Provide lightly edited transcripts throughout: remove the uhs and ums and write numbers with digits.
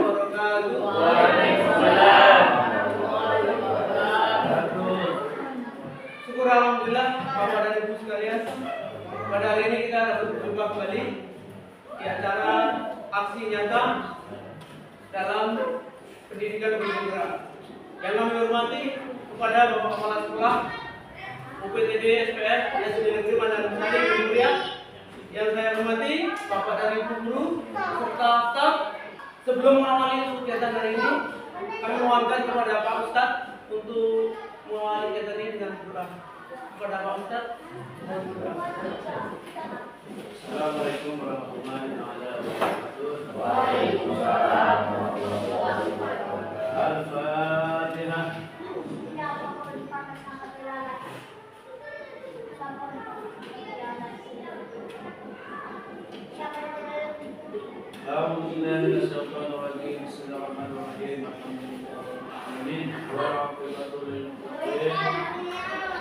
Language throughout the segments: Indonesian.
wabarakatuh. Waalaikumsalam warahmatullahi wabarakatuh. Syukur alhamdulillah Bapak dan Ibu sekalian. Pada hari ini kita dapat berjumpa kembali di acara aksi nyata dalam pendidikan bergerak. Yang kami hormati kepada Bapak Kepala Sekolah UPTD SPS SD Negeri Mandar Sari Mulia. Yang saya hormati Bapak dan Ibu guru serta staf. Sebelum mengawali kegiatan hari ini, kami mohonkan kepada Pak Ustadz untuk mengawali kegiatan ini dengan doa. Kepada Pak Ustadz, mohon doa. Assalamualaikum warahmatullahi wabarakatuh. Waalaikumsalam warahmatullahi wabarakatuh. Al-Fatihah. أعوذ بالله من الشيطان الرجيم بسم الله الرحمن الرحيم الحمد لله رب العالمين والعاقبة للمتقين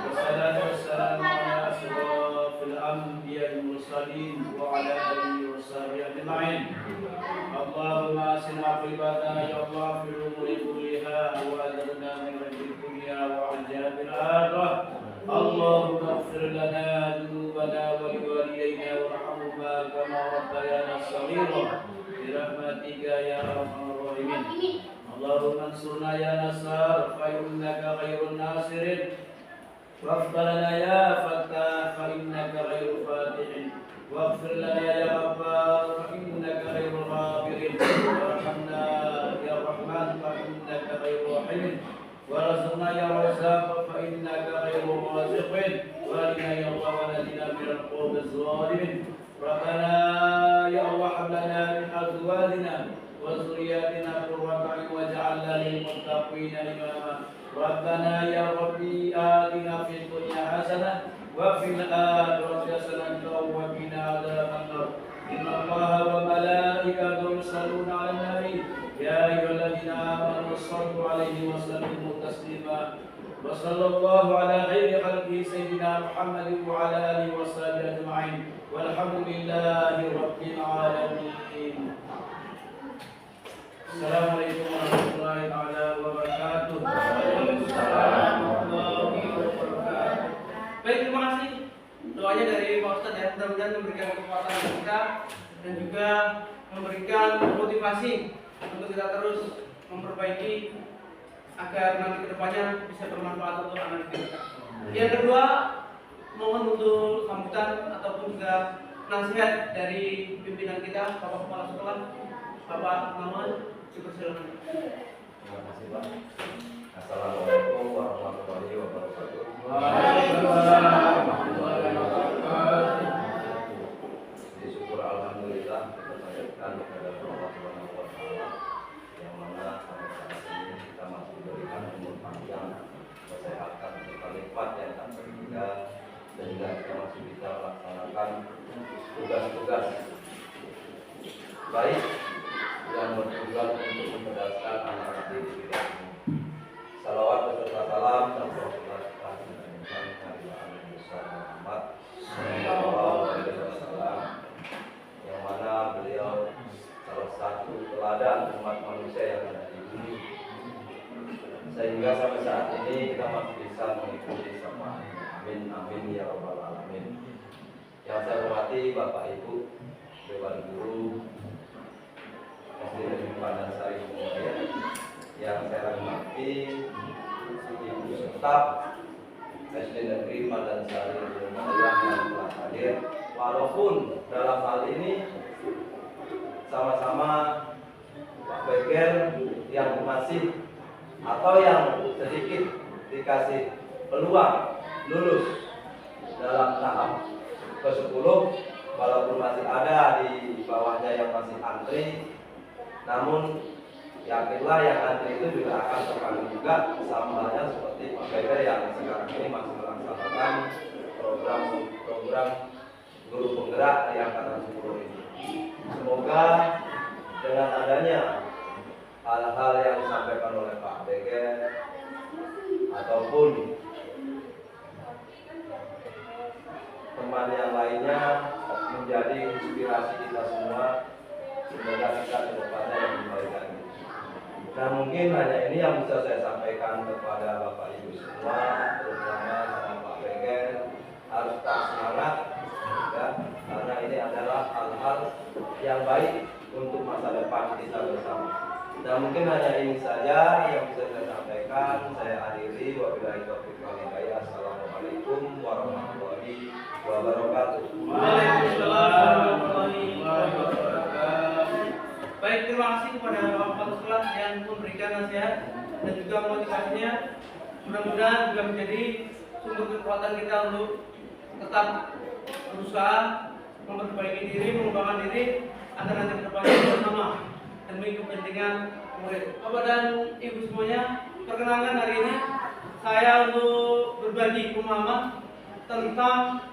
والصلاة والسلام على أشرف الأنبياء والمرسلين وعلى آله وصحبه أجمعين اللهم أحسن عاقبتنا يا الله في الأمور كلها وأجرنا من خزي الدنيا وعذاب الآخرة اللهم اغفر لنا ذنوبنا ولوالدينا وارحمهما كما ربيانا صغيرا برحمتك يا ارحم الراحمين اللهم انصرنا يا نصار فانك خير الناصرين واغفر لنا يا فتاح فانك خير فاتح واغفر لنا يا غفار فانك خير غافر وارحمنا يا رحمن فانك خير رحيم ورزقنا يا رزاق فإنك خير الرازقين وارنا يا الله ونجنا من القوم الظالمين ربنا يا الله هب لنا من أزواجنا وذرياتنا قرة أعين واجعلنا للمتقين إماما ربنا يا ربي آتنا في الدنيا حسنة وفي الآخرة حسنة وقنا عذاب النار إن الله وملائكته يصلون على النبي يا أيها الذين آمنوا صلوا عليه وسلموا تسليما وصلى الله على خير خلقه سيدنا محمد وعلى آله وصحبه أجمعين والحمد لله رب العالمين. السلام عليكم ورحمة الله تعالى وبركاته. Waalaikumsalam warahmatullahi wabarakatuh. Baik, terima kasih doanya dari Pak Ustadz ya, mudah-mudahan memberikan kekuatan bagi kita dan juga memberikan motivasi untuk kita terus memperbaiki agar nanti kedepannya bisa bermanfaat untuk anak kita. Yang kedua, mohon untuk sambutan ataupun juga nasihat dari pimpinan kita, Bapak Kepala Sekolah, Bapak Maman, silakan. Terima kasih Pak. Assalamualaikum warahmatullahi wabarakatuh. Waalaikumsalam warahmatullahi wabarakatuh. Syukur alhamdulillah kita panjatkan kepada Allah Subhanahu wa taala yang mana sampai saat ini kita masih diberikan umur panjang, kesehatan serta nikmat yang tak terhingga sehingga kita masih bisa melaksanakan tugas-tugas baik yang bertujuan untuk mencerdaskan anak didik kita. Salawat beserta salam dan berdoa kepada Nabi Muhammad sallallahu alaihi wasallam yang mana beliau salah satu teladan umat manusia yang ada di bumi, sehingga sampai saat ini kita masih bisa mengikuti sama. Amin amin ya rabbal alamin. Yang saya hormati Bapak Ibu Dewan Guru SD Negeri Mandar Sari Mulia, yang saya hormati Ibu Staf SD Negeri Mandar Sari Mulia yang telah hadir, walaupun dalam hal ini sama-sama Pak Beker yang masih atau yang sedikit dikasih peluang lulus dalam tahap ke-10, walaupun masih ada di bawahnya yang masih antri, namun yakinlah yang antri itu juga akan terpanggil juga, sama halnya seperti Pak Beker yang sekarang ini masih melaksanakan program guru penggerak di angkatan 10 ini. Semoga dengan adanya hal-hal yang disampaikan oleh Pak Beker ataupun teman yang lainnya menjadi inspirasi kita semua. Semoga kita ke depannya yang lebih baik lagi. Nah mungkin hanya ini yang bisa saya sampaikan kepada Bapak Ibu semua, terutama sama Pak Begen, harus tetap semangat, ya, karena ini adalah hal-hal yang baik untuk masa depan kita bersama. Dan mungkin hanya ini saja yang bisa saya sampaikan. Saya akhiri, wabillahi taufiq wal hidayah. Assalamualaikum warahmatullahi wabarakatuh. Waalaikumsalam warahmatullahi wabarakatuh. Baik, terima kasih kepada Bapak Kepala Sekolah yang memberikan nasihat dan juga motivasinya. Mudah-mudahan juga menjadi sumber kekuatan kita untuk tetap berusaha memperbaiki diri, mengembangkan diri agar nanti ke depannya bersama demi kepentingan murid. Bapak dan Ibu semuanya, perkenalkan hari ini saya untuk berbagi pemahaman tentang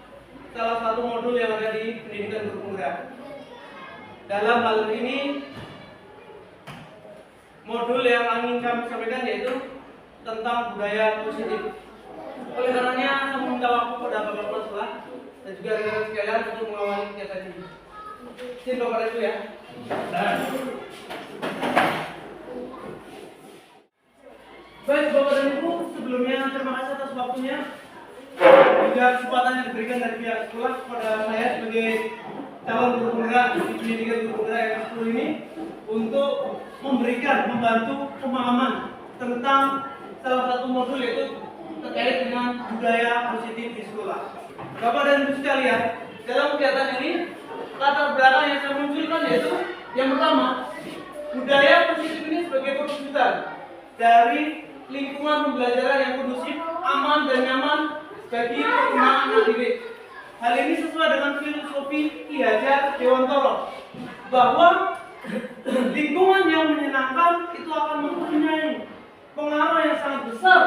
salah satu modul yang ada di pendidikan guru penggerak. Dalam hal ini modul yang ingin kami sampaikan yaitu tentang budaya positif. Oleh karenanya saya meminta waktu kepada Bapak Kepala Sekolah dan juga rekan-rekan sekalian untuk mengawali kegiatan ini. Izin Bapak Ibu ya. Baik Bapak dan Ibu, sebelumnya terima kasih atas waktunya juga kesempatan yang diberikan dari pihak sekolah kepada saya sebagai calon guru penggerak di pendidikan guru penggerak yang 10 ini untuk membantu pemahaman tentang salah satu modul yaitu terkait dengan budaya positif di sekolah. Bapak dan Ibu sekalian, dalam kegiatan ini latar belakang yang saya munculkan yaitu yang pertama, budaya positif ini sebagai perwujudan dari lingkungan pembelajaran yang kondusif, aman dan nyaman bagi perkembangan anak didik. Hal ini sesuai dengan filosofi Ki Hajar Dewantara bahwa lingkungan yang menyenangkan itu akan mempunyai pengaruh yang sangat besar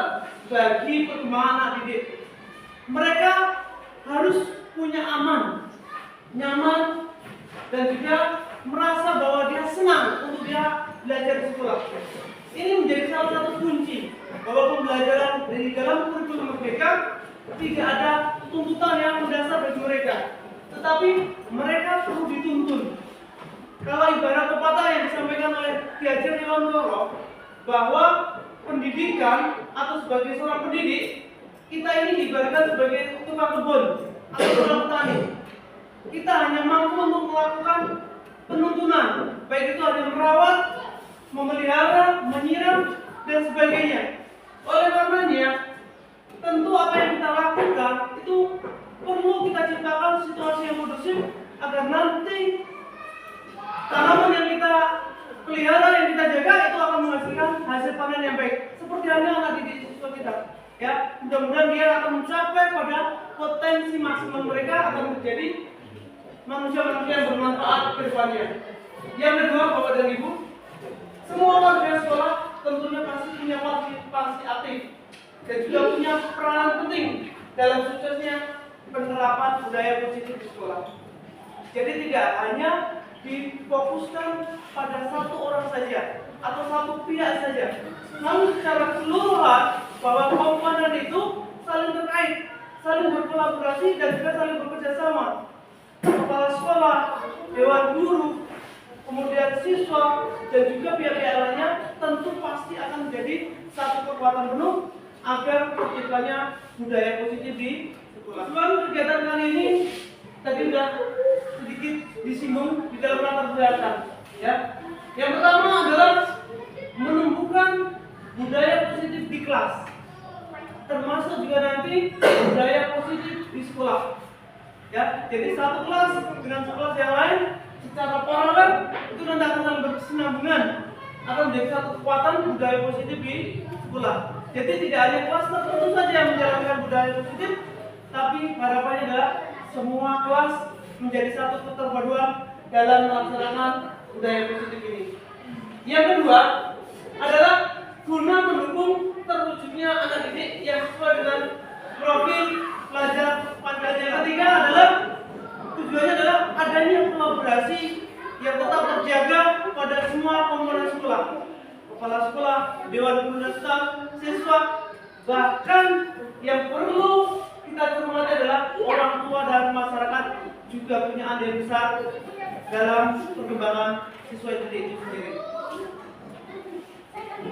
bagi perkembangan anak didik. Mereka harus punya aman, nyaman, dan juga merasa bahwa dia senang untuk dia belajar di sekolah. Ini menjadi salah satu kunci bahwa pembelajaran dari dalam kurikulum merdeka tidak ada tuntutan yang mendasar bagi mereka, tetapi mereka perlu dituntun. Kalau ibarat pepatah yang disampaikan oleh Ki Hajar Dewantara bahwa pendidikan atau sebagai seorang pendidik, kita ini diibaratkan sebagai tukang kebun atau tukang petani. Kita hanya mampu untuk melakukan penuntunan, baik itu ada merawat, memelihara, menyiram, dan sebagainya. Oleh karenanya, tentu apa yang kita lakukan itu perlu kita ciptakan situasi yang kondusif agar nanti tanaman yang kita pelihara, yang kita jaga itu akan menghasilkan hasil panen yang baik. Seperti halnya anak didik siswa kita. Ya, mudah-mudahan dia akan mencapai pada potensi maksimal mereka akan menjadi manusia-manusia yang bermanfaat ke depannya. Yang kedua, Bapak dan Ibu, semua warga sekolah tentunya pasti punya partisipasi aktif dan juga punya peran penting dalam suksesnya penerapan budaya positif di sekolah. Jadi tidak hanya difokuskan pada satu orang saja atau satu pihak saja, namun secara keseluruhan bahwa komponen itu saling terkait, saling berkolaborasi dan juga saling bekerja sama. Kepala sekolah, dewan guru, kemudian siswa dan juga pihak-pihak lainnya tentu pasti akan menjadi satu kekuatan penuh agar terciptanya budaya positif di sekolah. Lalu kegiatan kali ini tadi sudah sedikit disinggung di dalam latar belakang, ya. Yang pertama adalah menumbuhkan budaya positif di kelas, termasuk juga nanti budaya positif di sekolah. Ya, jadi satu kelas dengan kelas yang lain secara paralel itu nanti akan saling berkesinambungan, akan menjadi satu kekuatan budaya positif di sekolah. Jadi tidak hanya kelas tertentu saja yang menjalankan budaya positif, tapi harapannya adalah semua kelas menjadi satu keterpaduan dalam melaksanakan budaya positif ini. Yang kedua adalah guna mendukung terwujudnya anak didik yang sesuai dengan profil pelajar Pancasila. Yang ketiga adalah tujuannya adalah adanya kolaborasi yang tetap terjaga pada semua komponen sekolah, kepala sekolah, dewan guru dan staf, siswa, bahkan yang perlu kita cermati adalah orang tua dan masyarakat juga punya andil besar dalam perkembangan siswa itu sendiri.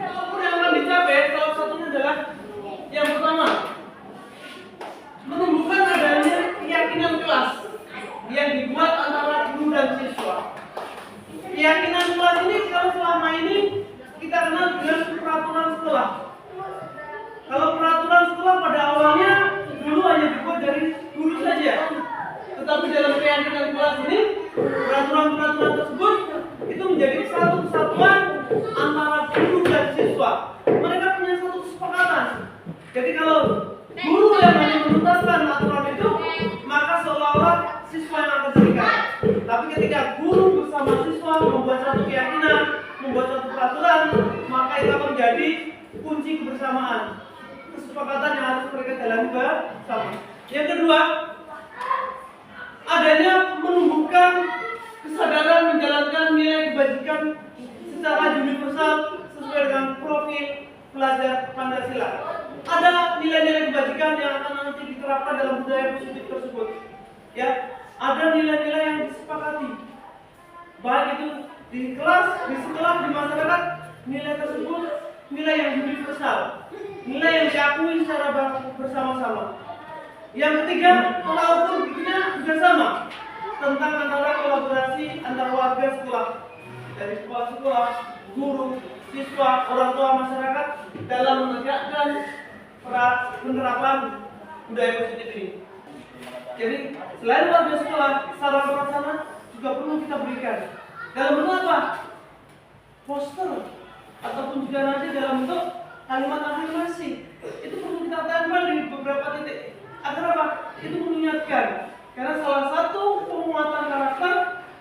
Ukur yang akan dicapai salah satunya adalah yang pertama, menumbuhkan adanya keyakinan kelas yang dibuat antara guru dan siswa. Keyakinan kelas ini kalau selama ini kita kenal dengan peraturan sekolah. Kalau peraturan sekolah pada awalnya dulu hanya dibuat dari guru saja. Tetapi dalam keyakinan kelas ini, peraturan-peraturan tersebut itu menjadi satu kesatuan antara guru dan siswa. Mereka punya satu kesepakatan. Jadi kalau guru yang hanya menetapkan aturan itu, maka seolah-olah siswa yang akan terikat. Tapi ketika guru bersama siswa membuat satu keyakinan, membuat satu peraturan, maka itu akan menjadi kunci kebersamaan. Kesepakatan yang harus mereka jalani bersama. Yang kedua, adanya menumbuhkan kesadaran menjalankan nilai kebajikan secara universal sesuai dengan profil pelajar Pancasila. Ada nilai-nilai kebajikan yang akan nanti diterapkan dalam budaya positif tersebut. Ya, ada nilai-nilai yang disepakati, baik itu di kelas, di sekolah, di masyarakat. Nilai tersebut nilai yang universal, nilai yang diakui secara bersama-sama. Yang ketiga, tolak ukur bikinnya juga sama, tentang antara kolaborasi antara warga sekolah, dari sekolah-sekolah, guru, siswa, orang tua, masyarakat dalam menegakkan penerapan budaya positif ini. Jadi selain warga sekolah, sarana prasarana juga perlu kita berikan. Dalam bentuk apa? Poster ataupun juga nanti dalam bentuk kalimat afirmasi. Itu perlu kita tempel di beberapa titik. Agar apa? Itu mengingatkan. Karena salah satu penguatan karakter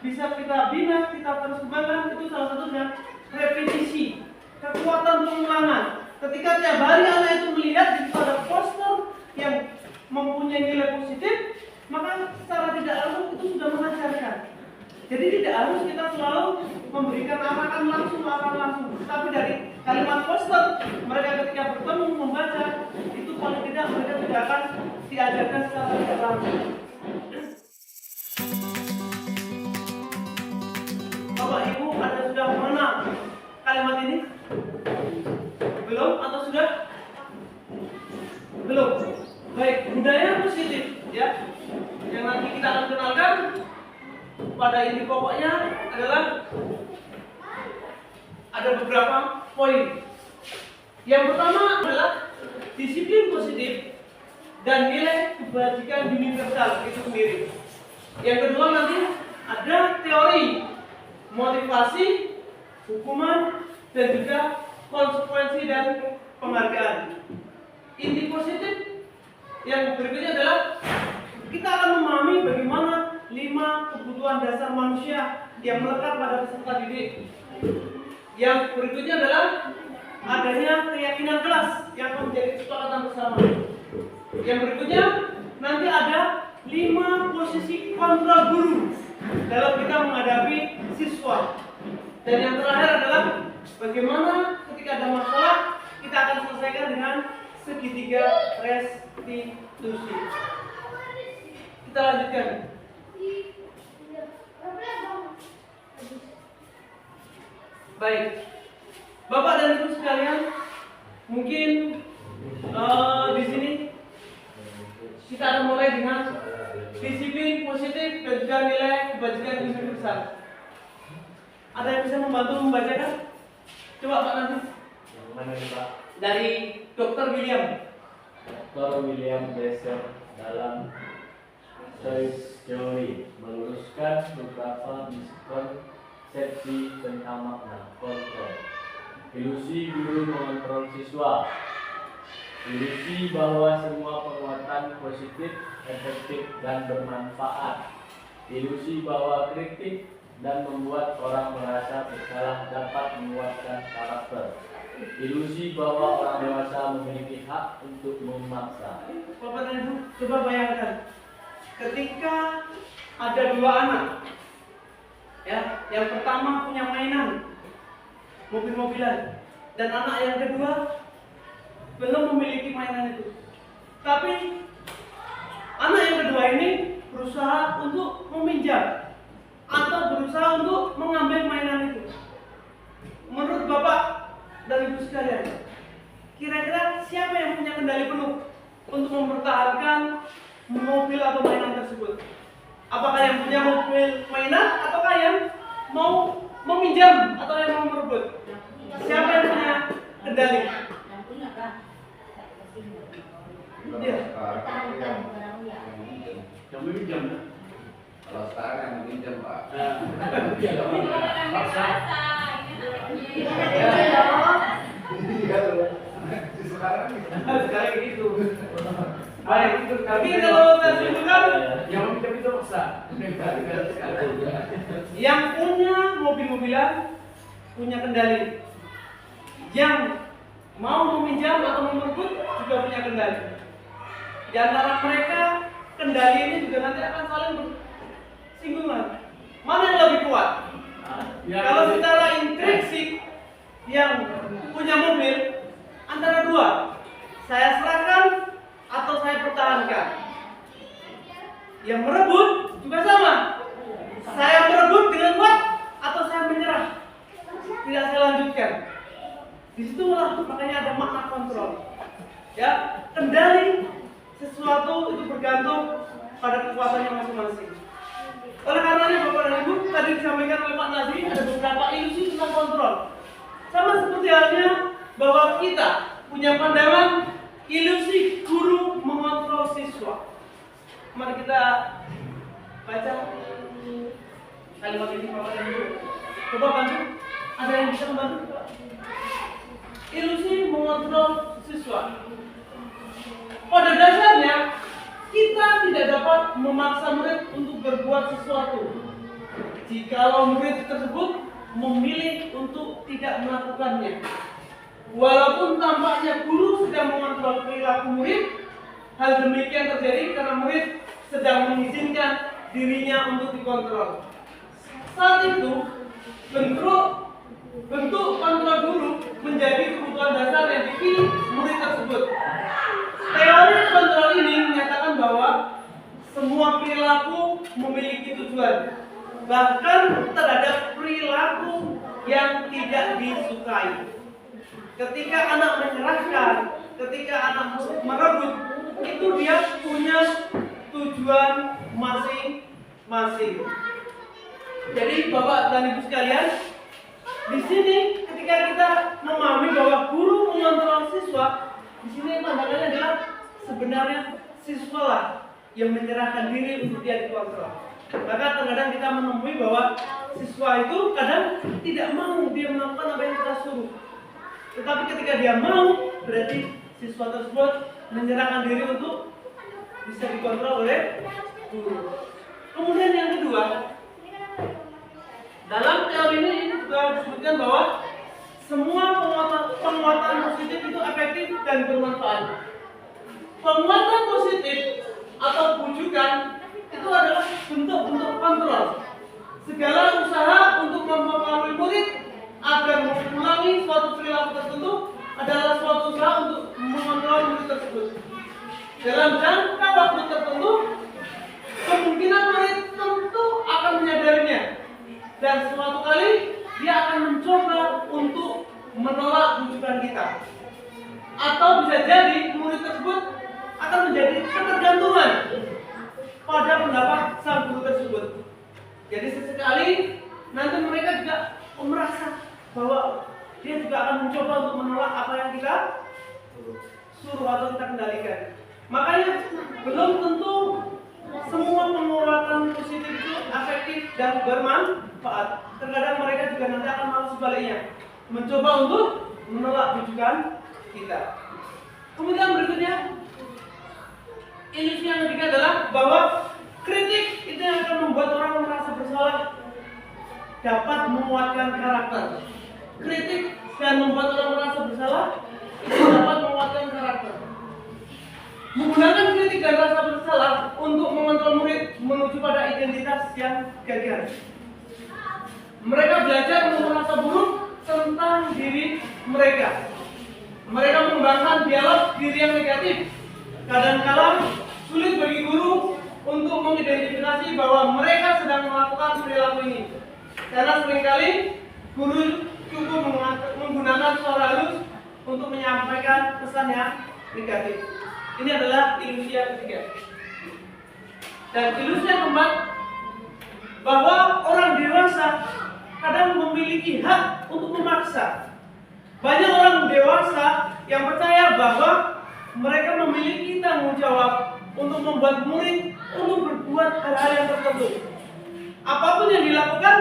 bisa kita bina, kita terus kembangkan, itu salah satu dengan repetisi, kekuatan pengulangan. Ketika tiap hari anak itu melihat di situ ada poster yang mempunyai nilai positif, maka secara tidak langsung itu sudah mengajarkan. Jadi tidak harus kita selalu memberikan arahan langsung, tapi dari kalimat poster mereka ketika bertemu membaca itu paling tidak mereka tidak akan diajarkan secara tidak langsung. Bapak Ibu ada sudah mengenal kalimat ini? Belum atau sudah? Belum. Baik, budaya positif ya. Yang nanti kita akan kenalkan pada inti pokoknya adalah ada beberapa poin. Yang pertama adalah disiplin positif dan nilai kebajikan universal itu sendiri. Yang kedua nanti ada teori motivasi, hukuman, dan juga konsekuensi dan penghargaan. Inti positif yang berikutnya adalah kita akan memahami bagaimana 5 kebutuhan dasar manusia yang melekat pada peserta didik. Yang berikutnya adalah adanya keyakinan kelas yang akan menjadi kesepakatan bersama. Yang berikutnya nanti ada 5 posisi kontrol guru dalam kita menghadapi siswa. Dan yang terakhir adalah bagaimana ketika ada masalah kita akan selesaikan dengan segitiga restitusi. Kita lanjutkan. Baik, Bapak dan Ibu sekalian, mungkin di sini kita akan mulai dengan disiplin positif dan juga nilai kebajikan universal. Ada yang bisa membantu membacakan? Coba Pak nanti. Mana nih Pak? Dari Dr. William. Dr. William Besser dalam Choice Theory meluruskan beberapa miskonsepsi tentang makna kontrol. Ilusi guru mengontrol siswa. Ilusi bahwa semua penguatan positif, efektif, dan bermanfaat. Ilusi bahwa kritik dan membuat orang merasa bersalah dapat menguatkan karakter. Ilusi bahwa orang dewasa memiliki hak untuk memaksa. Bapak dan Ibu, coba bayangkan ketika ada 2 anak, ya, yang pertama punya mainan mobil-mobilan, dan anak yang kedua belum memiliki mainan itu. Tapi anak yang kedua ini berusaha untuk meminjam atau berusaha untuk mengambil mainan itu. Menurut Bapak dan Ibu sekalian, sekalian, kira-kira siapa yang punya kendali penuh untuk mempertahankan mobil atau mainan tersebut? Apakah yang punya mobil mainan ataukah yang mau meminjam atau yang mau merebut? Siapa yang punya kendali? Iya. Yang meminjam. Kalau sekarang yang meminjam Pak. Paksa. Sekarang gitu. Baik, tapi kalau kita simpulkan, yang meminjam itu paksa. yang punya mobil-mobilan punya kendali. Yang mau meminjam atau merebut juga punya kendali. Di antara mereka kendali ini juga nanti akan saling bersinggungan. Mana yang lebih kuat? Kalau secara intrinsik yang punya mobil antara dua, saya serahkan atau saya pertahankan. Yang merebut juga sama. Saya merebut dengan kuat atau saya menyerah, tidak saya lanjutkan. Disitulah makanya ada makna kontrol. Ya, kendali sesuatu itu bergantung pada kekuatannya masing-masing. Oleh karenanya Bapak dan Ibu, tadi disampaikan oleh Pak Nadri ada beberapa ilusi tentang kontrol. Sama seperti halnya bahwa kita punya pandangan ilusi guru mengontrol siswa. Mari kita baca kalimat ini Bapak dan Ibu. Coba bantu. Ada yang bisa membantu? Ilusi mengontrol siswa. Pada dasarnya kita tidak dapat memaksa murid untuk berbuat sesuatu. Jikalau murid tersebut memilih untuk tidak melakukannya. Walaupun tampaknya guru sedang mengontrol perilaku murid, hal demikian terjadi karena murid sedang mengizinkan dirinya untuk dikontrol. Saat itu bentuk kontrol guru menjadi kebutuhan dasar yang dipilih murid tersebut. Teori kontrol ini menyatakan bahwa semua perilaku memiliki tujuan, bahkan terhadap perilaku yang tidak disukai. Ketika anak menyerahkan, ketika anak merebut, itu dia punya tujuan masing-masing. Jadi Bapak dan Ibu sekalian, di sini ketika kita memahami bahwa guru mengontrol siswa, di sini pandangannya adalah sebenarnya siswa lah yang menyerahkan diri untuk dia dikontrol. Maka kadang-kadang kita menemui bahwa siswa itu kadang tidak mau dia melakukan apa yang kita suruh. Tetapi ketika dia mau, berarti siswa tersebut menyerahkan diri untuk bisa dikontrol oleh guru. Kemudian yang kedua, dalam teori ini juga disebutkan bahwa semua penguatan positif itu efektif dan bermanfaat. Penguatan positif atau bujukan itu adalah bentuk-bentuk kontrol. Segala usaha untuk mempengaruhi murid agar mengulangi suatu perilaku tertentu adalah suatu usaha untuk mengontrol murid tersebut. Dalam jangka waktu tertentu, kemungkinan murid tentu akan menyadarinya, dan suatu kali dia akan mencoba untuk menolak bujukan kita. Atau bisa jadi murid tersebut akan menjadi ketergantungan pada pendapat sang guru tersebut. Jadi sesekali nanti mereka juga merasa bahwa dia juga akan mencoba untuk menolak apa yang kita suruh atau kita kendalikan. Makanya belum tentu semua penguatan positif itu efektif dan bermanfaat. Terkadang mereka juga nanti akan malah sebaliknya, mencoba untuk menolak bujukan kita. Kemudian berikutnya, ilusi yang ketiga adalah bahwa kritik itu yang akan membuat orang merasa bersalah, dapat menguatkan karakter. Kritik dan membuat orang merasa bersalah itu dapat menguatkan karakter. Menggunakan kritik dan rasa bersalah untuk mengontrol murid menuju pada identitas yang gagal. Mereka belajar merasa buruk tentang diri mereka. Mereka mengembangkan dialog diri yang negatif. Kadang-kala sulit bagi guru untuk mengidentifikasi bahwa mereka sedang melakukan perilaku ini. Karena seringkali guru cukup menggunakan suara halus menyampaikan pesan yang negatif. Ini adalah ilusi yang ketiga. Dan ilusi yang keempat, bahwa orang dewasa kadang memiliki hak untuk memaksa. Banyak orang dewasa yang percaya bahwa mereka memiliki tanggung jawab untuk membuat murid untuk berbuat hal-hal yang tertentu. Apapun yang dilakukan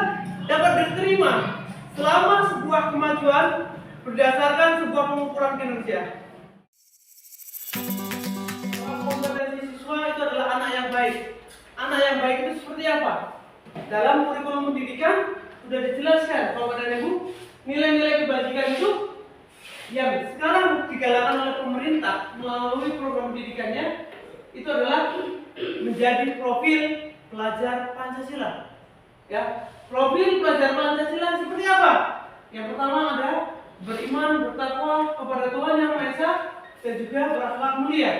dapat diterima selama sebuah kemajuan berdasarkan sebuah pengukuran kinerja. Kompetensi siswa itu adalah anak yang baik. Anak yang baik itu seperti apa? Dalam kurikulum pendidikan sudah dijelaskan, Bapak dan Ibu, nilai-nilai kebajikan itu yang sekarang digalakkan oleh pemerintah melalui program pendidikannya itu adalah menjadi profil pelajar Pancasila. Ya, profil pelajar Pancasila seperti apa? Yang pertama ada beriman, bertakwa kepada Tuhan Yang Maha Esa dan juga berakhlak mulia.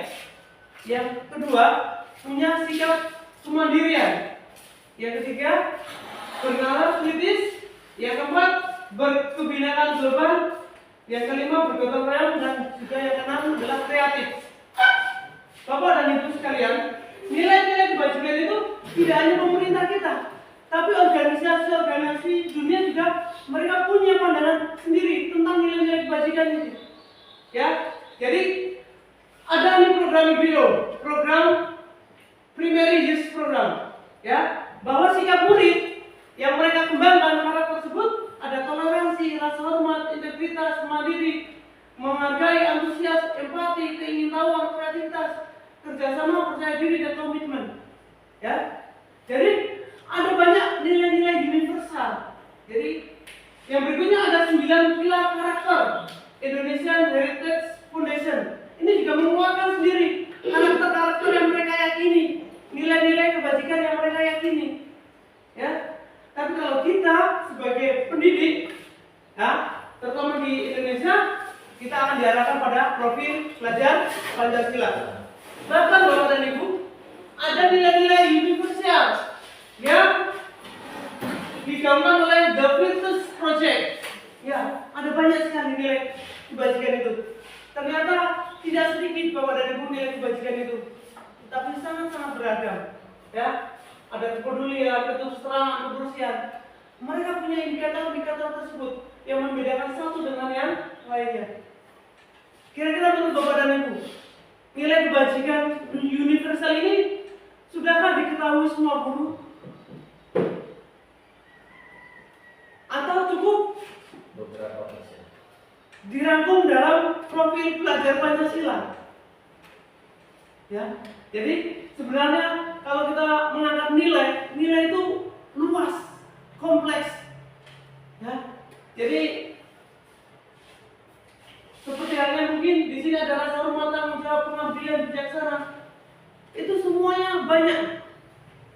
Yang kedua, punya sikap kemandirian. Yang ketiga, bernalar kritis. Yang keempat, berkebinekaan global. Yang kelima, bergotong royong, dan juga yang keenam adalah kreatif. Bapak dan Ibu sekalian, nilai-nilai kebajikan itu tidak hanya pemerintah kita, tapi organisasi-organisasi dunia juga mereka punya pandangan sendiri tentang nilai-nilai kebajikan itu. Ya, jadi ada nih program BIO, program Primary Use Program, ya, bahwa sikap murid yang mereka kembangkan karakter tersebut ada toleransi, rasa hormat, integritas, mandiri, menghargai, antusias, empati, keingintahuan, kreativitas, kerjasama, percaya diri, dan komitmen. Ya, jadi ada banyak nilai-nilai universal. Jadi yang berikutnya ada 9 pilar karakter Indonesian Heritage Foundation. Ini juga menguatkan sendiri karakter-karakter yang mereka yakini, nilai-nilai kebajikan yang mereka yakini. Ya, tapi kalau kita sebagai pendidik, ya, terutama di Indonesia, kita akan diarahkan pada profil pelajar Pancasila. Bahkan Bapak dan Ibu, ada nilai-nilai universal yang digaungkan oleh The Virtus Project. Ya, ada banyak sekali nilai kebajikan itu. Ternyata tidak sedikit Bapak dan Ibu nilai kebajikan itu, tapi sangat-sangat beragam. Ya, ada kepedulian, keterbukaan, kebersihan. Mereka punya indikator-indikator tersebut yang membedakan satu dengan yang lainnya. Kira-kira menurut Bapak dan Ibu, nilai kebajikan universal ini sudahkah diketahui semua guru? Atau cukup beberapa persen dirangkum dalam profil pelajar Pancasila? Ya, jadi sebenarnya kalau kita mengangkat nilai, nilai itu luas, kompleks. Ya, jadi seperti halnya mungkin di sini ada rasa hormat, tanggung jawab, pengabdian, bijaksana. Itu semuanya banyak.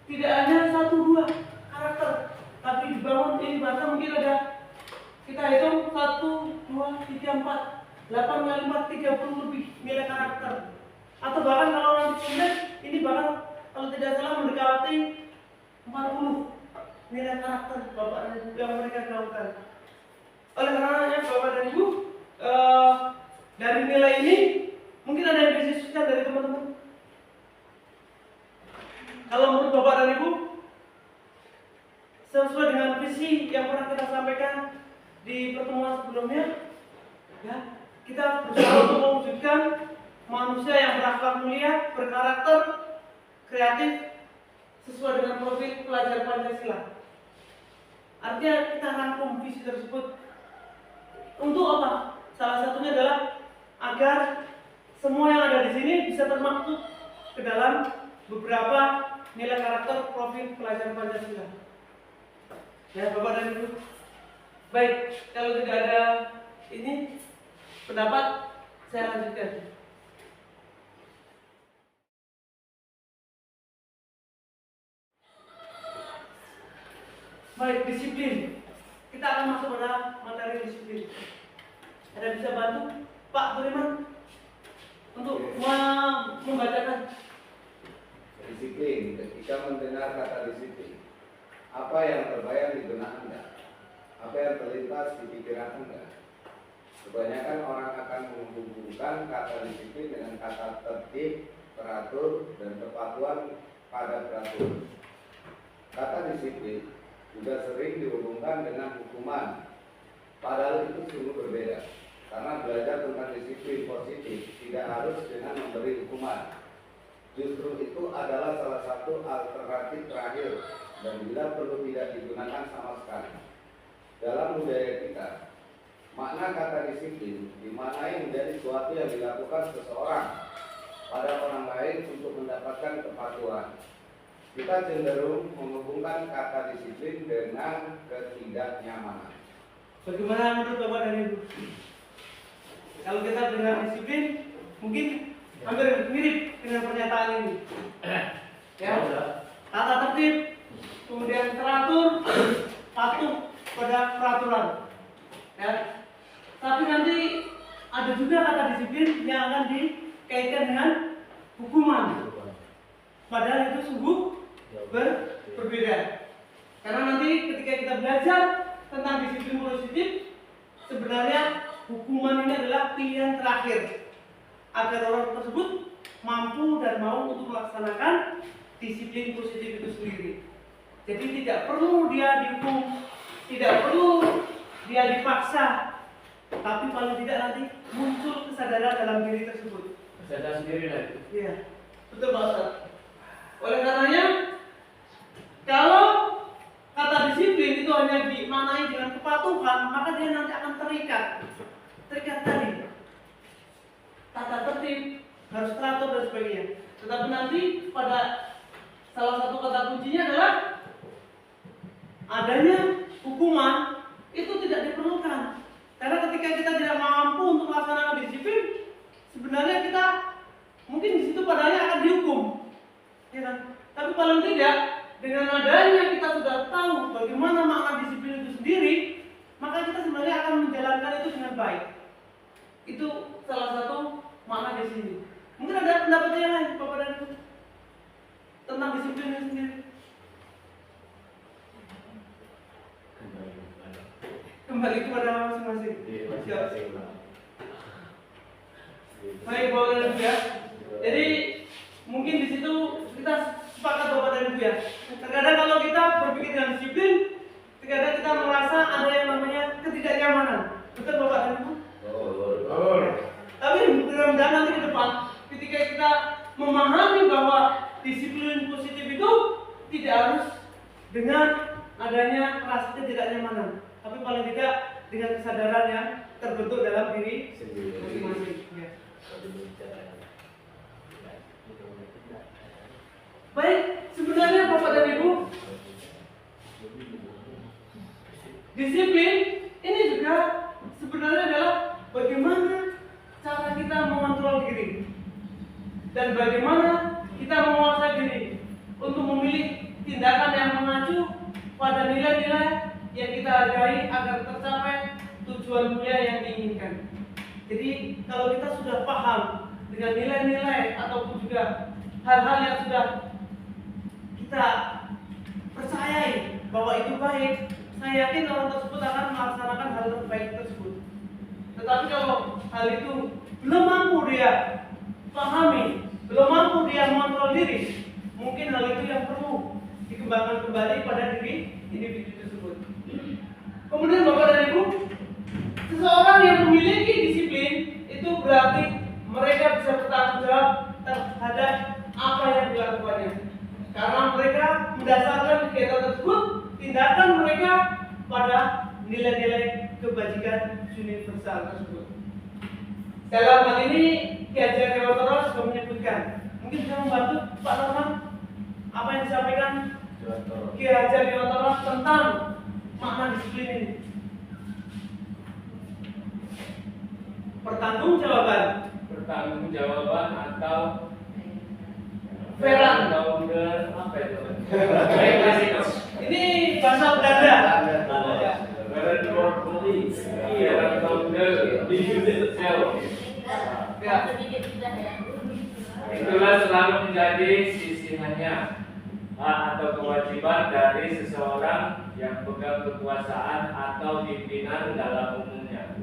Tidak hanya 1-2 karakter, tapi dibangun ini bahkan mungkin ada, kita hitung 1, 2, 3, 4, 8 kali 4, 30 lebih nilai karakter. Atau bahkan kalau nanti sudah, ini bahkan kalau tidak salah mendekati 40 nilai karakter Bapak dan Ibu yang mereka gaungkan. Oleh karenanya Bapak dan Ibu, dari nilai ini mungkin ada yang didiskusikan dari teman-teman. Kalau menurut Bapak dan Ibu, sesuai dengan visi yang pernah kita sampaikan di pertemuan sebelumnya, ya, kita berusaha untuk mewujudkan manusia yang berakhlak mulia, berkarakter, kreatif, sesuai dengan profil pelajar Pancasila. Artinya kita rangkum visi tersebut untuk apa? Salah satunya adalah agar semua yang ada di sini bisa termaktub ke dalam beberapa nilai karakter profil pelajar Pancasila. Ya, Bapak dan Ibu. Baik, kalau tidak ada ini pendapat, saya lanjutkan. Baik, disiplin. Kita akan masuk pada materi disiplin. Ada bisa bantu Pak Budiman untuk membacakan? Disiplin. Ketika mendengar kata disiplin, apa yang terbayang di benak Anda? Apa yang terlintas di pikiran Anda? Kebanyakan orang akan menghubungkan kata disiplin dengan kata tertib, teratur, dan kepatuhan pada peraturan. Kata disiplin juga sering dihubungkan dengan hukuman, padahal itu sungguh berbeda. Karena belajar tentang disiplin positif tidak harus dengan memberi hukuman. Justru itu adalah salah satu alternatif terakhir dan bila perlu tidak digunakan sama sekali. Dalam budaya kita, makna kata disiplin dimaknai menjadi sesuatu yang dilakukan seseorang pada orang lain untuk mendapatkan kepatuhan. Kita cenderung menghubungkan kata disiplin dengan ketidaknyamanan. Bagaimana menurut Bapak dan Ibu? Kalau kita dengar disiplin, mungkin hampir mirip dengan pernyataan ini. Ya, tata tertib, kemudian teratur, patuh pada peraturan. Ya, tapi nanti ada juga kata disiplin yang akan dikaitkan dengan hukuman. Padahal itu sungguh berbeda. Karena nanti ketika kita belajar tentang disiplin positif, sebenarnya hukuman ini adalah pilihan terakhir agar orang tersebut mampu dan mau untuk melaksanakan disiplin positif itu sendiri. Jadi tidak perlu dia dihukum, tidak perlu dia dipaksa, tapi paling tidak nanti muncul kesadaran dalam diri tersebut. Sadar sendiri lagi. Iya, betul Pak Ustaz. Oleh karenanya, kalau kata disiplin itu hanya dimaknai dengan kepatuhan, maka dia nanti akan terikat tadi. Tata tertib, harus teratur dan sebagainya. Tetapi nanti pada salah satu kata kuncinya adalah adanya hukuman itu tidak diperlukan. Karena ketika kita tidak mampu untuk melaksanakan disiplin, sebenarnya kita mungkin di situ padanya akan dihukum, ya kan? Tapi paling tidak dengan adanya kita sudah tahu bagaimana makna disiplin itu sendiri, maka kita sebenarnya akan menjalankan itu dengan baik. Itu salah satu makna di sini. Mungkin ada pendapat yang lain, Bapak dan Ibu, tentang disiplin itu sendiri. Kembali kepada masing-masing. Baik, Bapak dan Ibu ya. Jadi mungkin di situ kita sepakat Bapak dan Ibu ya. Terkadang kalau kita berpikir dengan disiplin, terkadang kita merasa ada yang namanya ketidaknyamanan. Betul Bapak dan Ibu? Tapi mudah-mudahan nanti ke depan, ketika kita memahami bahwa disiplin positif itu tidak harus dengan adanya rasa ketidaknyamanan, tapi paling tidak dengan kesadaran yang terbentuk dalam diri masing-masing. Ya. Baik, sebenarnya Bapak dan Ibu, disiplin ini juga sebenarnya adalah bagaimana cara kita mengontrol diri dan bagaimana kita menguasai diri untuk memilih tindakan yang mengacu pada nilai-nilai yang kita hargai agar tercapai tujuan mulia yang diinginkan. Jadi kalau kita sudah paham dengan nilai-nilai ataupun juga hal-hal yang sudah kita percayai bahwa itu baik, saya yakin orang tersebut akan melaksanakan hal terbaik tersebut. Tetapi kalau hal itu belum mampu dia pahami, belum mampu dia mengontrol diri, mungkin hal itu yang perlu dikembangkan kembali pada diri individu tersebut. Kemudian Bapak dan Ibu, seseorang yang memiliki disiplin itu berarti mereka bisa bertanggung jawab terhadap apa yang dilakukannya. Karena mereka mendasarkan kegiatan tersebut, tindakan mereka pada nilai-nilai kebajikan universal tersebut. Dalam hal ini Ki Hajar Dewantara sudah menyebutkan. Mungkin bisa membantu Pak Norman apa yang disampaikan Ki Hajar Dewantara tentang makna disiplin ini. Pertanggungjawaban atau Veran atau apa itu? Ini bahasa Belanda. Itulah selalu menjadi sisihannya hak atau kewajiban dari seseorang yang pegang kekuasaan atau pimpinan dalam umumnya.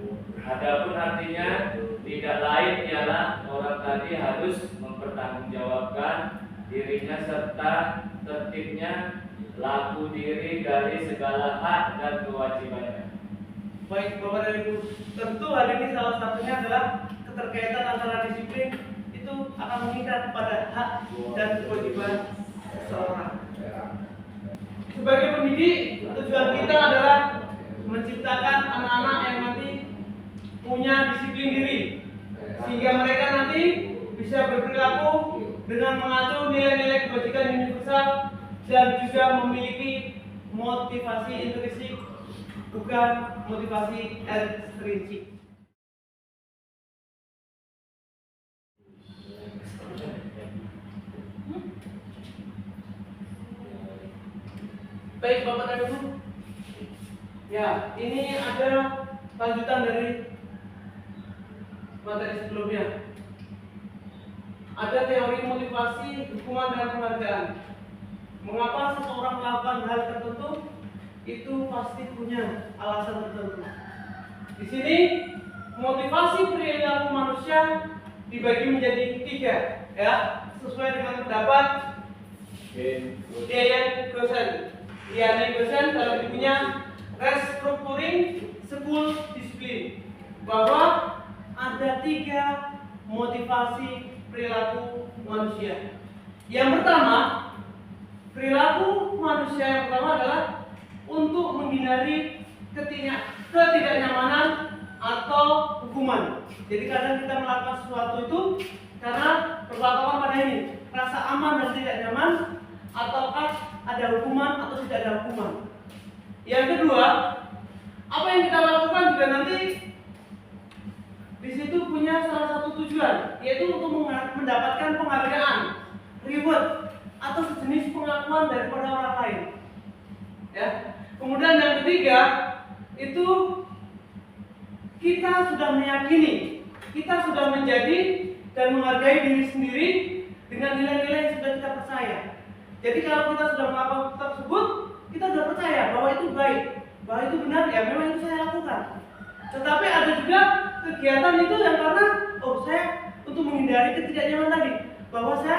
Adapun artinya tidak lain ialah orang tadi harus mempertanggungjawabkan dirinya serta tertibnya laku diri dari segala hak dan kewajibannya. Baik Bapak dan Ibu, tentu hal ini salah satunya adalah keterkaitan antara disiplin itu akan mengikat pada hak dan kewajiban seseorang. Sebagai pendidik, tujuan kita adalah menciptakan anak-anak yang nanti punya disiplin diri, sehingga mereka nanti bisa berperilaku dengan mengacu nilai-nilai kebajikan universal dan juga memiliki motivasi intrinsik, bukan motivasi ekstrinsik. Baik Bapak dan Ibu, ya ini ada lanjutan dari materi sebelumnya. Ada teori motivasi, hukuman dan penghargaan. Mengapa seseorang melakukan hal tertentu? Itu pasti punya alasan tertentu. Di sini motivasi perilaku manusia dibagi menjadi 3, ya, sesuai dengan pendapat Diane Gosen. Diane Gosen dalam bukunya Restructuring School Discipline, bahwa ada 3 motivasi perilaku manusia. Yang pertama, perilaku manusia yang pertama adalah untuk menghindari ketidaknyamanan atau hukuman. Jadi kadang kita melakukan sesuatu itu karena berpatokan pada ini, rasa aman dan tidak nyaman, ataukah ada hukuman atau tidak ada hukuman. Yang kedua, apa yang kita lakukan juga nanti di situ punya salah satu tujuan, yaitu untuk mendapatkan penghargaan, reward, atau sejenis pengakuan daripada orang lain. Ya. Kemudian yang ketiga, itu kita sudah meyakini, kita sudah menjadi dan menghargai diri sendiri dengan nilai-nilai yang sudah kita percaya. Jadi kalau kita sudah melakukan tersebut, kita sudah percaya bahwa itu baik, bahwa itu benar, ya memang itu saya lakukan. Tetapi ada juga kegiatan itu yang karena saya untuk menghindari ketidaknyamanan tadi, bahwa saya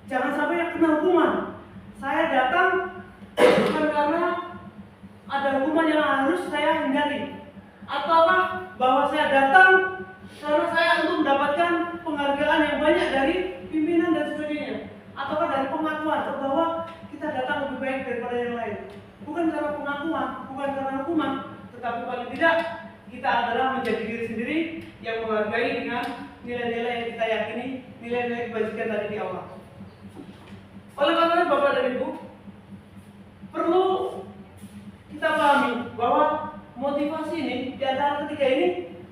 jangan sampai kena hukuman. Saya datang bukan karena ada hukuman yang harus saya hindari, ataukah bahwa saya datang karena saya untuk mendapatkan penghargaan yang banyak dari pimpinan dan sebagainya, ataukah dari pengakuan bahwa kita datang lebih baik daripada yang lain. Bukan karena pengakuan, bukan karena hukuman, tetapi paling tidak kita adalah menjadi diri sendiri yang menghargai dengan nilai-nilai yang kita yakini, nilai-nilai kebajikan tadi di awal. Oleh karena itu Bapak dan Ibu, perlu kita pahami bahwa motivasi ini di antara ketiga ini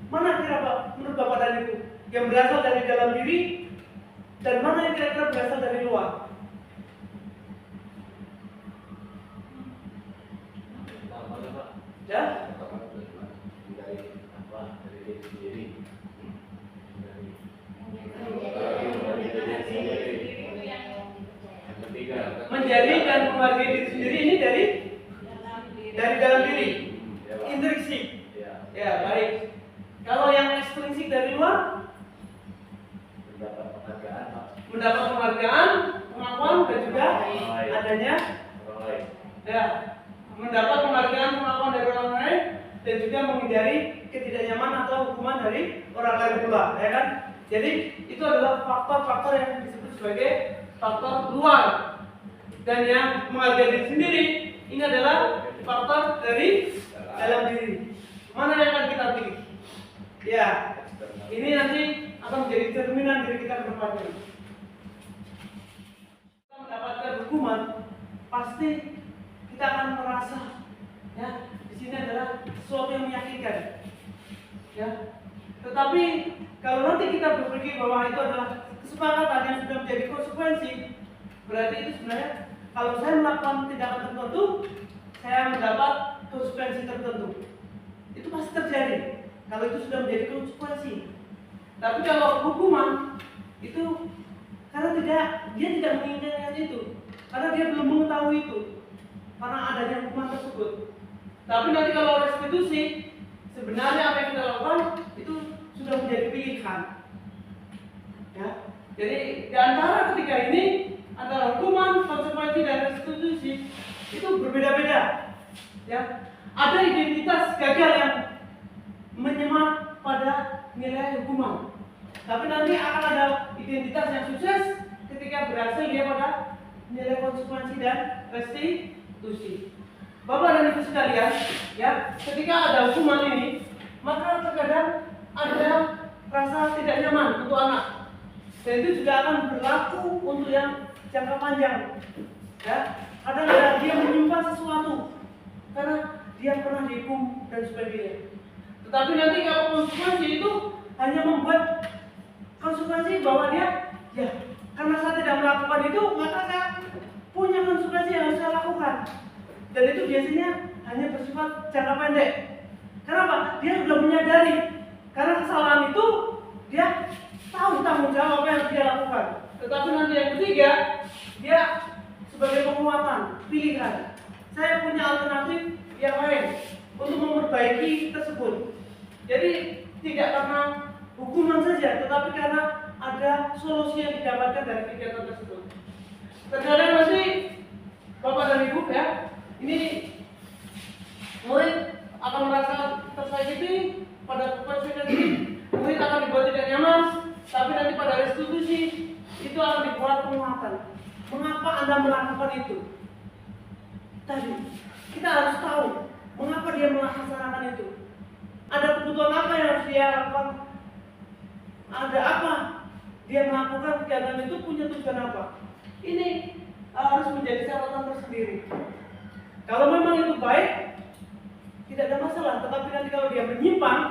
mana kira-kira menurut Bapak dan Ibu yang berasal dari dalam diri dan mana yang kira-kira berasal dari luar? Ya? Menjadi dan menghargai diri sendiri ini dari dalam diri, intrinsik. Ya, baik. Kalau yang ekstrinsik dari luar, mendapat penghargaan, pengakuan dan juga adanya, ya, mendapat penghargaan, pengakuan dari orang lain dan juga menghindari ketidaknyamanan atau hukuman dari orang lain pula, ya kan? Jadi itu adalah faktor-faktor yang disebut sebagai faktor luar. Dan yang menghargai diri sendiri ini adalah faktor dari dalam diri. Mana yang akan kita pilih? Ya, ini nanti akan menjadi cerminan diri kita ke depannya. Kita mendapatkan hukuman, pasti kita akan merasa, ya, di sini adalah sesuatu yang meyakinkan. Ya, tetapi kalau nanti kita berpikir bahwa itu adalah kesepakatan yang sudah menjadi konsekuensi, berarti itu sebenarnya kalau saya melakukan tindakan tertentu, saya mendapat konsekuensi tertentu. Itu pasti terjadi kalau itu sudah menjadi konsekuensi. Tapi kalau hukuman itu karena dia tidak menginginkan itu, karena dia belum mengetahui itu, karena adanya hukuman tersebut. Tapi nanti kalau restitusi, sebenarnya apa yang kita lakukan itu sudah menjadi pilihan. Ya, jadi di antara ketiga ini antara hukuman, konsekuensi dan restitusi itu berbeda-beda. Ya, ada identitas gagal yang menyemat pada nilai hukuman, tapi nanti akan ada identitas yang sukses ketika berhasil dia pada nilai konsekuensi dan restitusi. Bapak dan Ibu sekalian, ya, ketika ada hukuman ini, maka terkadang ada rasa tidak nyaman untuk anak, dan itu juga akan berlaku untuk yang jangka panjang. Ya, kadang-kadang dia menyimpan sesuatu karena dia pernah dihukum dan sebagainya. Tetapi nanti kalau konsekuensi itu hanya membuat konsekuensi bahwa dia, ya, karena saya tidak melakukan itu, maka saya punya konsekuensi yang harus saya lakukan. Dan itu biasanya hanya bersifat jangka pendek. Kenapa? Dia sudah menyadari karena kesalahan itu dia tahu tanggung jawab apa yang dia lakukan. Tetapi nanti yang ketiga, dia sebagai penguatan pilihan. Saya punya alternatif yang lain untuk memperbaiki tersebut. Jadi tidak karena hukuman saja, tetapi karena ada solusi yang didapatkan dari kegiatan tersebut. Terkadang nanti Bapak dan Ibu, ya, ini murid akan merasa tersakiti pada konsekuensi, murid akan dibuat tidak nyaman, tapi nanti pada restitusi itu akan dibuat penguatan. Mengapa Anda melakukan itu? Tadi kita harus tahu mengapa dia melaksanakan itu. Ada kebutuhan apa yang harus dia lakukan? Ada apa dia melakukan kegiatan itu, punya tujuan apa? Ini harus menjadi catatan tersendiri. Kalau memang itu baik, tidak ada masalah. Tetapi nanti kalau dia menyimpang,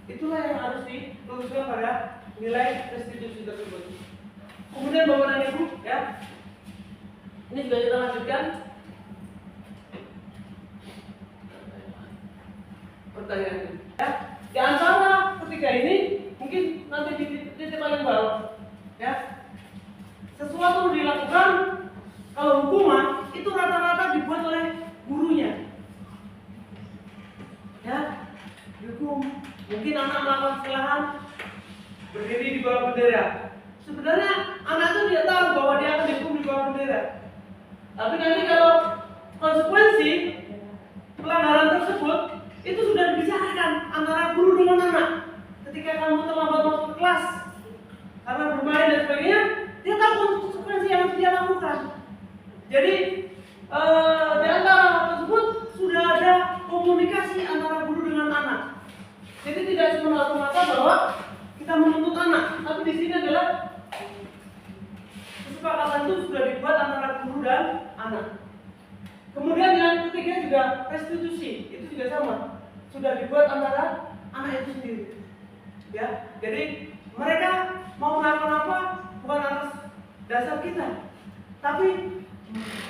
itulah yang harus diluruskan pada nilai restitusi tersebut. Kemudian Bapak dan Ibu, ya, ini juga kita lanjutkan. Pertanyaan, ya, di antara ketiga ini mungkin nanti di titik paling bawah, ya, sesuatu dilakukan kalau hukuman itu rata-rata dibuat oleh gurunya, ya, dihukum. Mungkin anak melakukan kesalahan, berdiri di bawah bendera. Sebenarnya anak itu tidak tahu bahwa dia akan dihukum di bawah bendera. Tapi nanti kalau konsekuensi pelanggaran tersebut itu sudah dibicarakan antara guru dengan anak. Ketika kamu terlambat masuk ke kelas karena bermain dan sebagainya, dia tahu konsekuensi yang harus dia lakukan. Jadi di antara tersebut sudah ada komunikasi antara guru dengan anak. Jadi tidak semata-mata bahwa kita menuntut anak, tapi di sini adalah kesepakatan itu sudah dibuat antara guru dan anak. Kemudian yang ketiga juga restitusi, itu juga sama, sudah dibuat antara anak itu sendiri. Ya, jadi mereka mau melakukan apa bukan atas dasar kita, tapi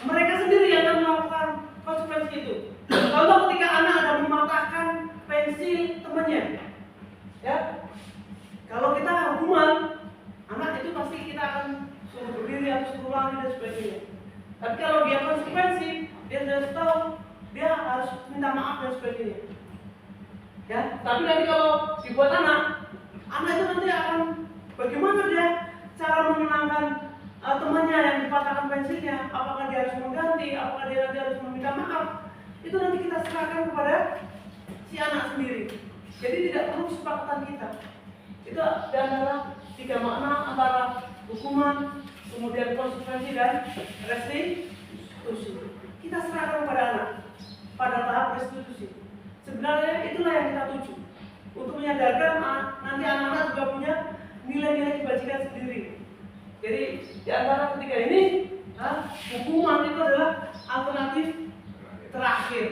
mereka sendiri yang akan melakukan konsekuensi itu. Contoh ketika anak ada mematahkan pensil temannya, ya, kalau kita hukuman anak itu pasti kita akan suruh berdiri atau suruh lari dan sebagainya. Tapi kalau dia konsekuensi, dia sudah tahu dia harus minta maaf dan sebagainya. Ya, tapi nanti kalau dibuat anak itu nanti akan bagaimana dia cara menenangkan temannya yang dipatahkan pensilnya, apakah dia harus mengganti, apakah dia nanti harus meminta maaf, itu nanti kita serahkan kepada si anak sendiri. Jadi tidak perlu kesepakatan kita. Itu di antara tiga makna antara hukuman, kemudian konsekuensi dan restitusi. Kita serahkan kepada anak pada tahap restitusi. Sebenarnya itulah yang kita tuju, untuk menyadarkan nanti anak-anak juga punya nilai-nilai kebajikan sendiri. Jadi di antara ketiga ini, hukuman itu adalah alternatif terakhir,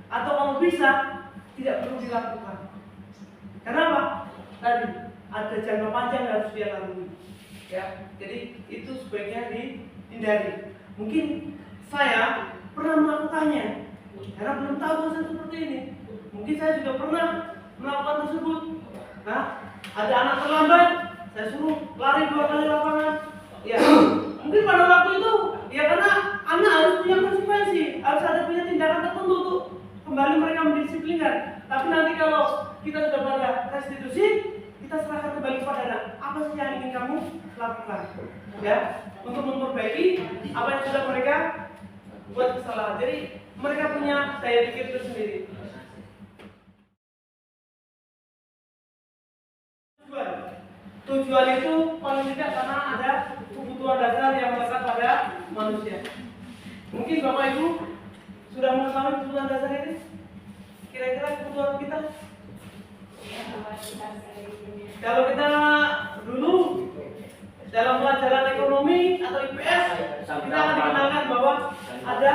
atau kalau bisa tidak perlu dilakukan. Kenapa? Tadi ada jangka panjang yang harus dia lalui. Ya, jadi itu sebaiknya dihindari. Mungkin saya pernah melakukannya karena belum tahu dosen seperti ini. Mungkin saya juga pernah melakukan tersebut. Nah, ada anak terlambat, saya suruh lari 2 kali lapangan. Ya, mungkin pada waktu itu, ya karena anak harus punya konsekuensi, harus ada punya tindakan tertentu untuk kembali mereka mendisiplinkan. Tapi nanti kalau kita sudah pada restitusi, kita serahkan kembali kepada anak. Apa sih yang ingin kamu lakukan? Ya, untuk memperbaiki apa yang sudah mereka buat kesalahan. Jadi mereka punya daya pikir tersendiri. Tujuan itu paling tidak karena ada kebutuhan dasar yang melekat pada manusia. Mungkin Bapak Ibu sudah mengetahui kebutuhan dasar ini? Kira-kira kebutuhan kita? Kalau kita dulu dalam pelajaran ekonomi atau IPS, kita akan dikenalkan bahwa ada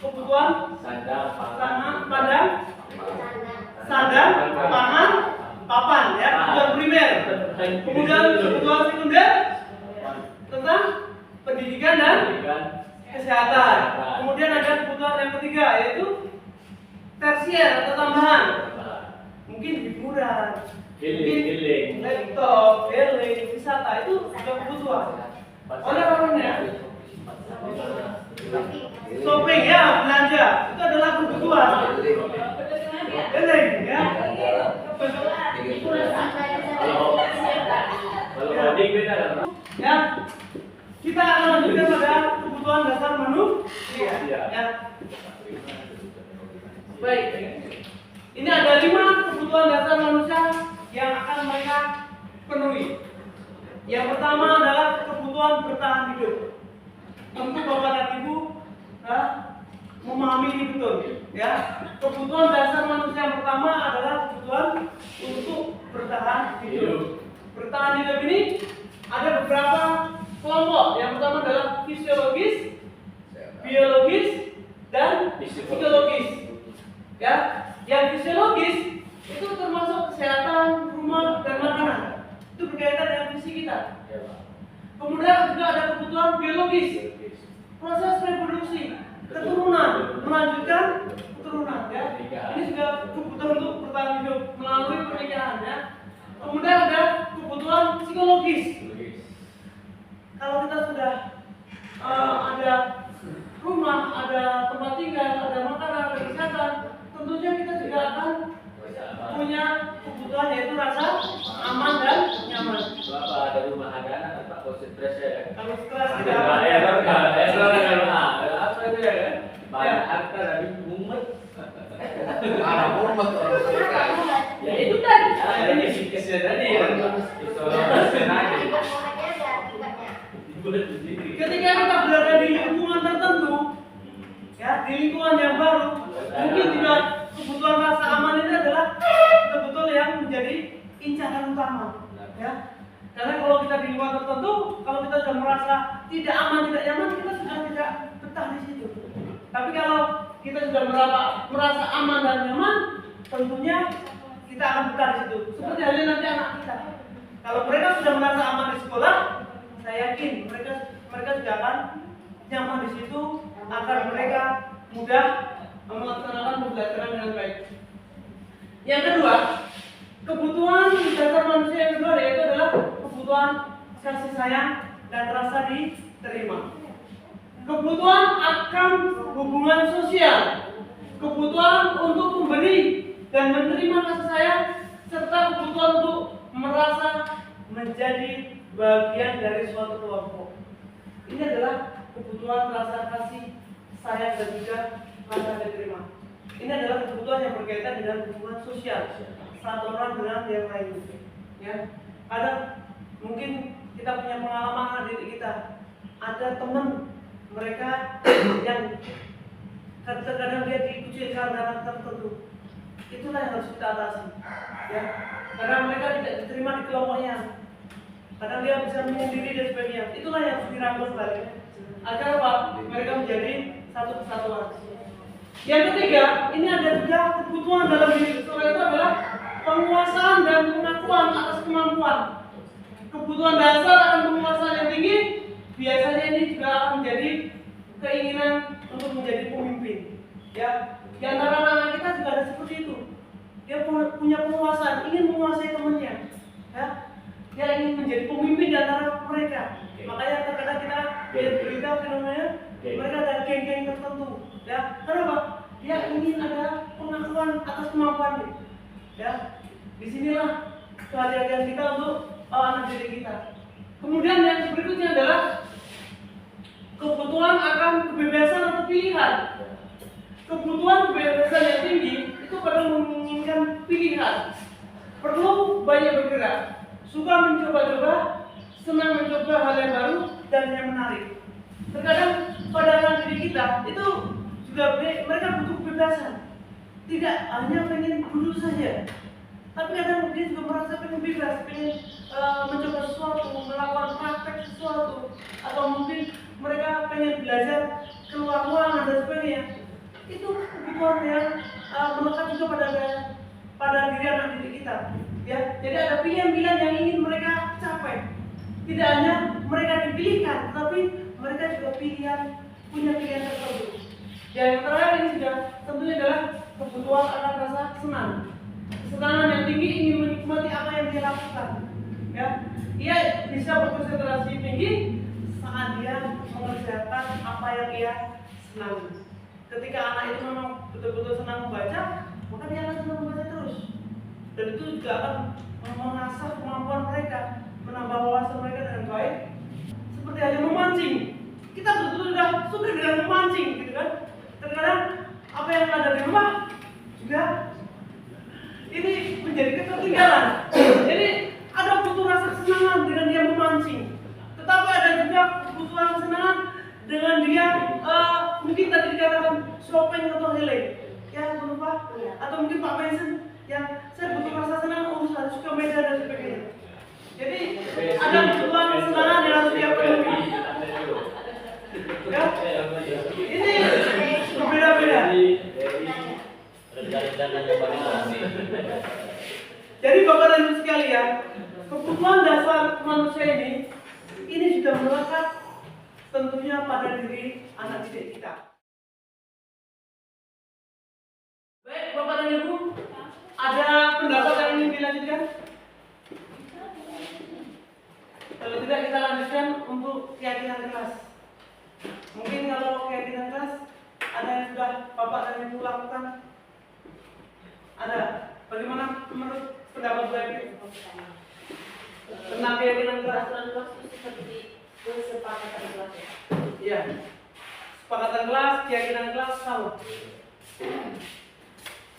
kebutuhan sandang, pangan, papan, ya, kebutuhan primer. Kemudian kebutuhan sekunder tentang pendidikan dan kesehatan. Kemudian ada kebutuhan yang ketiga yaitu tersier atau tambahan. Mungkin hiburan, mungkin laptop, healing, wisata, itu juga kebutuhan. Oleh karenanya, shopping, ya, belanja itu adalah kebutuhan. Healing, ya. Ya, kita akan lanjutkan pada kebutuhan dasar manusia. Ya. Baik, ini ada 5 kebutuhan dasar manusia yang akan mereka penuhi. Yang pertama adalah kebutuhan bertahan hidup. Tentu Bapak dan Ibu memahami ini betul. Ya, kebutuhan dasar manusia yang pertama adalah kebutuhan untuk bertahan hidup. Bertahan hidup ini ada beberapa kelompok. Yang pertama adalah fisiologis, biologis, dan psikologis. Ya, yang fisiologis itu termasuk kesehatan, rumah, dan makanan. Itu berkaitan dengan fisik kita. Kemudian juga ada kebutuhan biologis, proses reproduksi, keturunan, melanjutkan keturunan. Ya, ini juga kebutuhan untuk bertahan hidup melalui pernikahan. Ya. Kemudian ada kebutuhan psikologis. Kalau kita sudah ada rumah, ada tempat tinggal, ada makanan, ada kesehatan, tentunya kita juga akan punya kebutuhan yaitu rasa aman dan nyaman. Bapak ada rumah ada anak tak konsentrasi ya. Kalau stres Ada tidak apa itu ya kan? Banyak harta dari mumet. Anak umat orang sedekah. Ya itu kan. Ini sikesnya tadi ya. Isolasi aja. ketika kita berada di lingkungan tertentu, ya di lingkungan yang baru, mungkin juga kebutuhan rasa aman ini adalah betul-betul yang menjadi incaran utama, ya. Karena kalau kita di lingkungan tertentu, kalau kita sudah merasa tidak aman, tidak nyaman, kita sudah tidak betah di situ. Tapi kalau kita sudah merasa aman dan nyaman, tentunya kita akan betah di situ. Seperti halnya nanti anak kita. Kalau mereka sudah merasa aman di sekolah, saya yakin mereka juga akan nyaman di situ, agar mereka mudah melaksanakan pembelajaran dengan baik. Yang kedua, kebutuhan dasar manusia yang kedua yaitu adalah kebutuhan kasih sayang dan rasa diterima. Kebutuhan akan hubungan sosial, kebutuhan untuk memberi dan menerima kasih sayang, serta kebutuhan untuk merasa menjadi bagian dari suatu kelompok. Ini adalah kebutuhan rasa kasih sayang dan juga rasa diterima. Ini adalah kebutuhan yang berkaitan dengan hubungan sosial satu orang dengan yang lain. Ya, kadang mungkin kita punya pengalaman anak didik kita, ada teman mereka yang kadang dia dikucilkan karena tertentu. Itulah yang harus kita atasi. Ya, karena mereka tidak diterima di kelompoknya. Kadang dia bisa menyendiri dan sebagainya. Itulah yang harus dirangkul kembali. Agar apa? Mereka menjadi satu kesatuan. Yang ketiga, ini ada juga kebutuhan dalam diri seseorang itu adalah penguasaan dan pengakuan atas kemampuan. Kebutuhan dasar akan penguasaan yang tinggi, biasanya ini juga akan menjadi keinginan untuk menjadi pemimpin. Ya, di antara anak kita juga ada seperti itu. Dia punya penguasaan, ingin menguasai temannya. Ya, dia ingin menjadi pemimpin di antara mereka. Makanya terkadang kita lihat berita fenomena mereka ada geng-geng tertentu. Ya, kenapa? Dia ingin ada pengakuan atas kemampuannya. Ya, Disinilah kehati-hatian kita untuk anak didik kita. Kemudian yang berikutnya adalah kebutuhan akan kebebasan atau pilihan. Kebutuhan kebebasan yang tinggi itu perlu menginginkan pilihan, perlu banyak bergerak, suka mencoba-coba, senang mencoba hal yang baru dan yang menarik. Terkadang pada anak didik kita itu juga mereka butuh kebebasan, tidak hanya pengen duduk saja, tapi kadang dia juga merasa pengen bebas, pengen mencoba sesuatu, melakukan praktek sesuatu, atau mungkin mereka pengen belajar keluar ruangan dan sebagainya. Itu kebutuhan yang melekat juga pada diri anak didik kita. Ya, jadi ada pilihan-pilihan yang ingin mereka capai. Tidak hanya mereka dipilihkan, tapi mereka juga punya pilihan tertentu. Yang terakhir ini sudah tentunya adalah kebutuhan akan rasa senang. Kesenangan yang tinggi ingin menikmati apa yang dia lakukan. Ya, ia bisa berkonsentrasi tinggi saat dia mengerjakan apa yang ia senangi. Ketika anak itu memang betul-betul senang membaca, maka dia akan senang membaca terus. Dan itu juga akan mengasah kemampuan mereka, menambah wawasan mereka dengan baik. Seperti hanya memancing, kita betul-betul sudah suka dengan memancing, gitu kan? Terkadang apa yang ada di rumah juga ini menjadi ketertinggalan. Jadi ada butuh rasa kesenangan dengan dia memancing, tetapi ada juga kebutuhan kesenangan dengan dia mungkin tadi dikatakan shopping atau healing, ya lupa, atau mungkin Pak Mason yang saya butuh rasa senang, saya suka meja dan sebagainya. Jadi ada kebutuhan kesenangan yang harus dia penuhi. Ya, ini berbeda-beda. Jadi Bapak dan Ibu sekalian, kebutuhan dasar manusia ini sudah melekat tentunya pada diri anak didik kita. Baik Bapak dan Ibu, ada pendapat yang ingin dilanjutkan? Kalau tidak kita lanjutkan untuk keyakinan kelas. Mungkin kalau keyakinan kelas ada yang sudah Bapak dan Ibu lakukan? Ada. Bagaimana menurut pendapat Bapak Ibu? Tentang keyakinan kelas seperti kesepakatan kelas. Iya. Kesepakatan kelas, keyakinan kelas sama.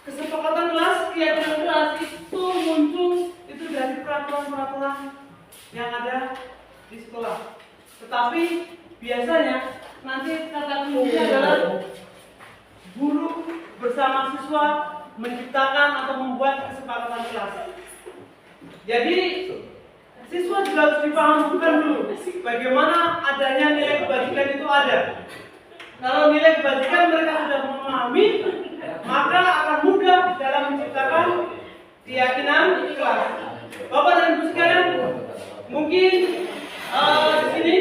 Kesepakatan kelas, keyakinan kelas itu muncul itu dari peraturan-peraturan yang ada di sekolah. Tetapi biasanya nanti kata kuncinya adalah guru bersama siswa menciptakan atau membuat kesepakatan kelas. Jadi siswa juga harus dipahamkan dulu bagaimana adanya nilai kebajikan itu ada. Kalau nilai kebajikan mereka sudah memahami, maka akan mudah dalam menciptakan keyakinan kelas. Bapak dan Ibu sekalian, mungkin di sini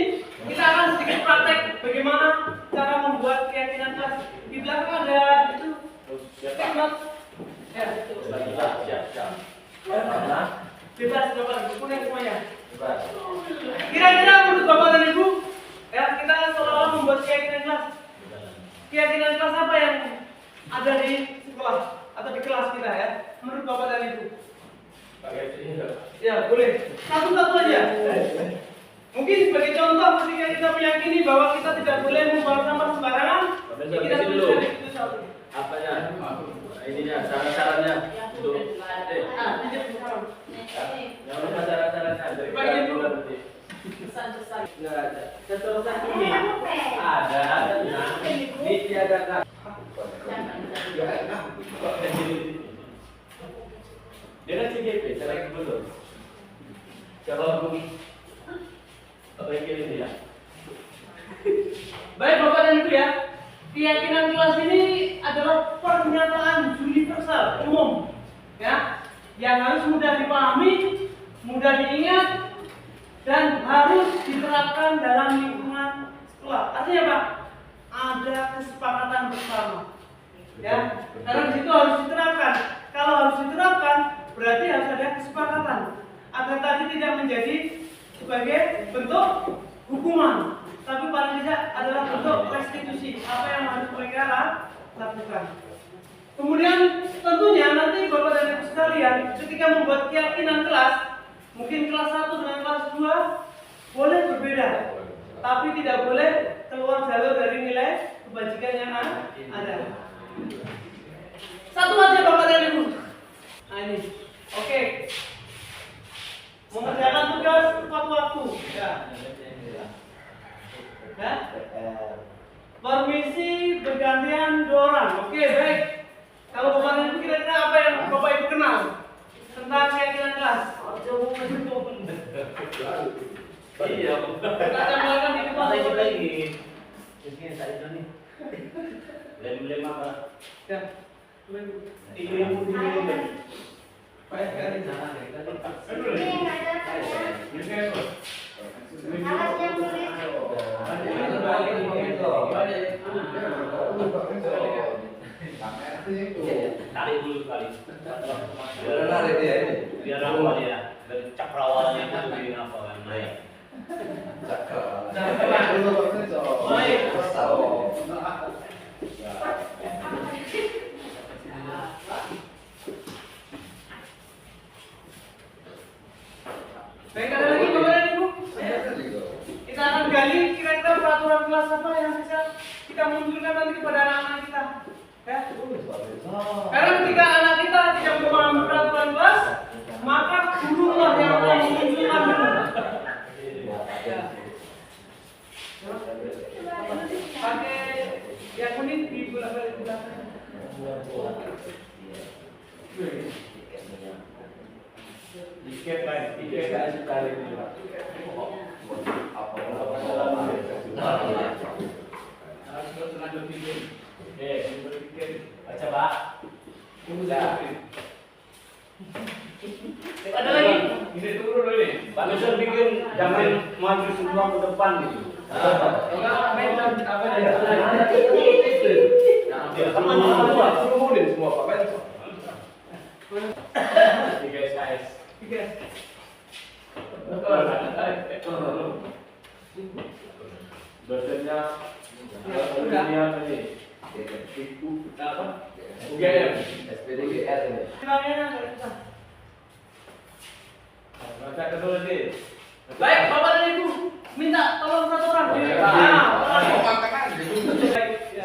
kita akan sedikit praktek bagaimana cara membuat keyakinan kelas. Di belakang ada itu teknik. Ya. Bebas Bapak Ibu, kuning semuanya. Kira-kira menurut Bapak dan Ibu, ya kita seolah-olah membuat keyakinan kelas. Keyakinan kelas apa yang ada di sekolah atau di kelas kita ya? Menurut Bapak dan Ibu. Ya boleh. Satu-satu aja. Mungkin sebagai contoh ketika kita meyakini bahwa kita tidak boleh membuang sampah sembarangan, kita tuliskan di situ satu. Apanya? Ininya, saran-sarannya untuk yang mana saran-sarannya dari bagian dulu. Pesan-pesan. Nggak ada. Seterusnya ini ada ini tiadakan. Dia kan CGP, saya belum. Kalau ini ya. Baik Bapak dan Ibu ya, keyakinan kelas ini adalah pernyataan universal umum, ya, yang harus mudah dipahami, mudah diingat, dan harus diterapkan dalam lingkungan sekolah. Artinya apa? Ada kesepakatan bersama, ya. Karena di situ harus diterapkan. Kalau harus diterapkan, berarti harus ada kesepakatan agar tadi tidak menjadi sebagai bentuk hukuman, tapi paling tidak adalah bentuk restitusi apa yang harus mereka lakukan. Kemudian tentunya nanti Bapak dan Ibu sekalian ketika membuat keyakinan kelas, mungkin kelas 1 dengan kelas 2 boleh berbeda, tapi tidak boleh keluar jalur dari nilai kebajikan yang ada. Satu aja Bapak dan Ibu. Nah ini, oke. Mengerjakan tugas tepat waktu. Ya. Ya. Permisi bergantian 2 orang. Oke, baik. Kalau Bapak dan Ibu kira-kira apa yang Bapak Ibu kenal tentang keyakinan kelas? Iya. Kita akan melakukan ini Pak. Lagi. Ini tadi tuh nih. Lem apa? Ya. Ini. Baik, sekali. Tarik dulu kali. Biar menarik dia ini. Biar apa dia? Dan cakrawalanya itu di apa kan? Cakra. Baik. Kesal. Baik, ada lagi Bapak dan Ibu? Kita akan gali kira-kira peraturan kelas apa yang bisa kita munculkan nanti kepada anak-anak kita. Ya. Karena ketika anak kita tidak memahami peraturan kelas, maka gurulah yang akan memunculkan dulu. Ya. Pakai yang kuning di belakang. Tiket sekali ini Pak. Harus lanjut bikin. Berpikir. Baca Pak. Ada lagi? Ini turun dulu nih. Pak bisa bikin jangan maju semua ke depan gitu. Tiga SKS. Dosennya dunia tadi. Apa? UGM. SPDGR ini. Baca kedua nih. Baik, Bapak dan Ibu, minta tolong satu orang. Di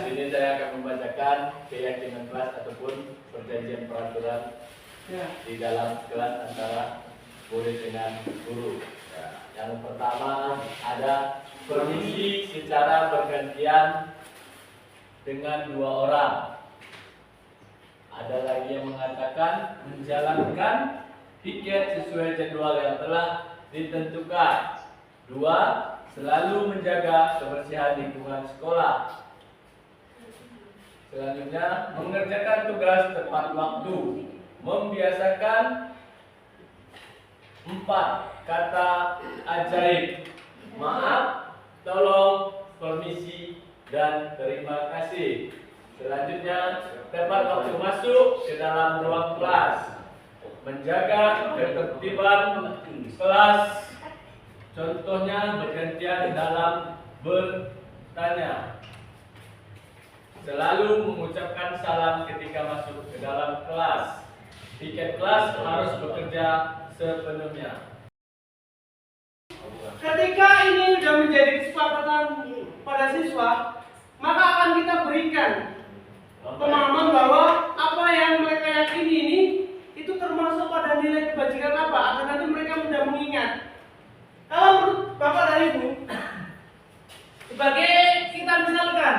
sini saya akan membacakan keyakinan kelas ataupun perjanjian peraturan di dalam kelas antara murid dengan guru. Yang pertama ada permisi secara bergantian dengan 2 orang. Ada lagi yang mengatakan menjalankan piket sesuai jadwal yang telah ditentukan. 2. Selalu menjaga kebersihan lingkungan sekolah. Selanjutnya, mengerjakan tugas tepat waktu. Membiasakan 4 kata ajaib. Maaf, tolong, permisi, dan terima kasih. Selanjutnya, tepat waktu masuk ke dalam ruang kelas. Menjaga ketertiban kelas. Contohnya bergantian dalam bertanya. Selalu mengucapkan salam ketika masuk ke dalam kelas. Piket kelas harus bekerja sepenuhnya. Ketika ini sudah menjadi kesepakatan pada siswa, maka akan kita berikan pemahaman bahwa apa yang mereka yakini ini itu termasuk pada nilai kebajikan apa, agar nanti mereka mudah mengingat. Kalau menurut Bapak dan Ibu, sebagai kita misalkan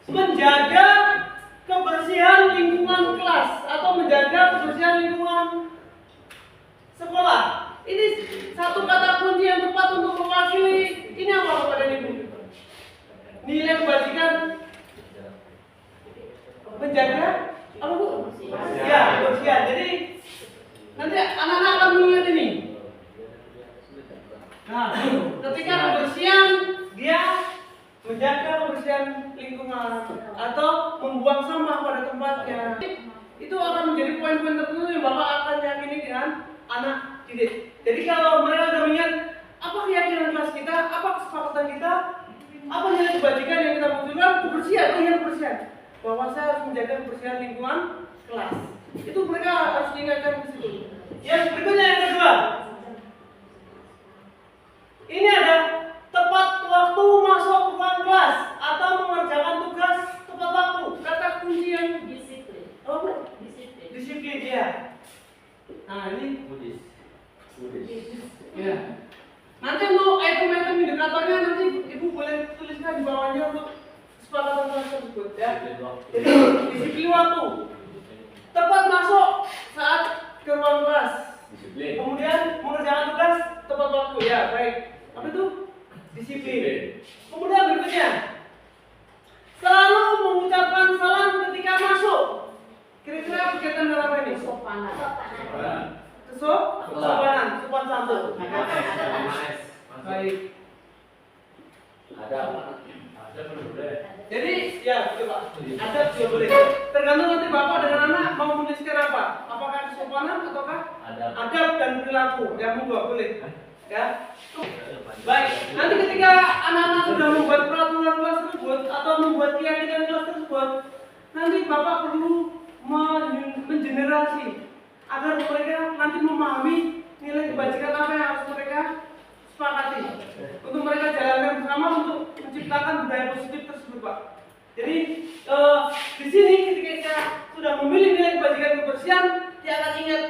menjaga kebersihan lingkungan kelas atau menjaga kebersihan lingkungan sekolah, ini satu kata kunci yang tepat untuk mewakili ini apa Bapak dan Ibu? Nilai kebajikan menjaga apa Bu? Ya, kebersihan. Jadi nanti anak-anak akan mengingat ini. Nah, ketika kebersihan dia menjaga kebersihan lingkungan atau membuang sampah pada tempatnya. Itu akan menjadi poin-poin tertentu yang Bapak akan yakini dengan anak didik. Jadi kalau mereka sudah mengingat apa keyakinan kelas kita, apa kesepakatan kita, Apa nilai kebajikan yang kita munculkan? Kebersihan, kebersihan. Bahwa saya harus menjaga kebersihan lingkungan kelas. Itu mereka harus diingatkan ke situ. Yang berikutnya yang kedua. Ini ada tepat waktu masuk ruang kelas atau mengerjakan tugas tepat waktu. Kata kunci yang Disiplin. apa? Disiplin. Disiplin ya. Nah ini Budis. ya. Nanti untuk item-item indikatornya nanti ibu boleh tuliskan di bawahnya untuk kesepakatan kelas tersebut ya. Jadi disiplin waktu. Tepat masuk saat ke ruang kelas. Disiplin. Kemudian mengerjakan tugas tepat waktu ya, baik. Apa itu? Disiplin. Kemudian berikutnya, selalu mengucapkan salam ketika masuk. Kira-kira berkaitan dengan apa ini? Kesopanan. Kesopanan, sopan santun. Baik. Ada. Jadi ya, coba. Ada juga boleh. Tergantung nanti bapak dengan anak mau menuliskan apa. Apakah kesopanan ataukah adab dan perilaku. Ya monggo boleh. Ya. Baik. Nanti ketika anak-anak sudah membuat peraturan kelas tersebut atau membuat keyakinan kelas tersebut, nanti bapak perlu mengenerasi agar mereka nanti memahami nilai kebajikan apa yang harus mereka sepakati untuk mereka jalankan bersama untuk menciptakan budaya positif tersebut, Pak. Jadi di sini ketika kita sudah memilih nilai kebajikan kebersihan, dia akan ingat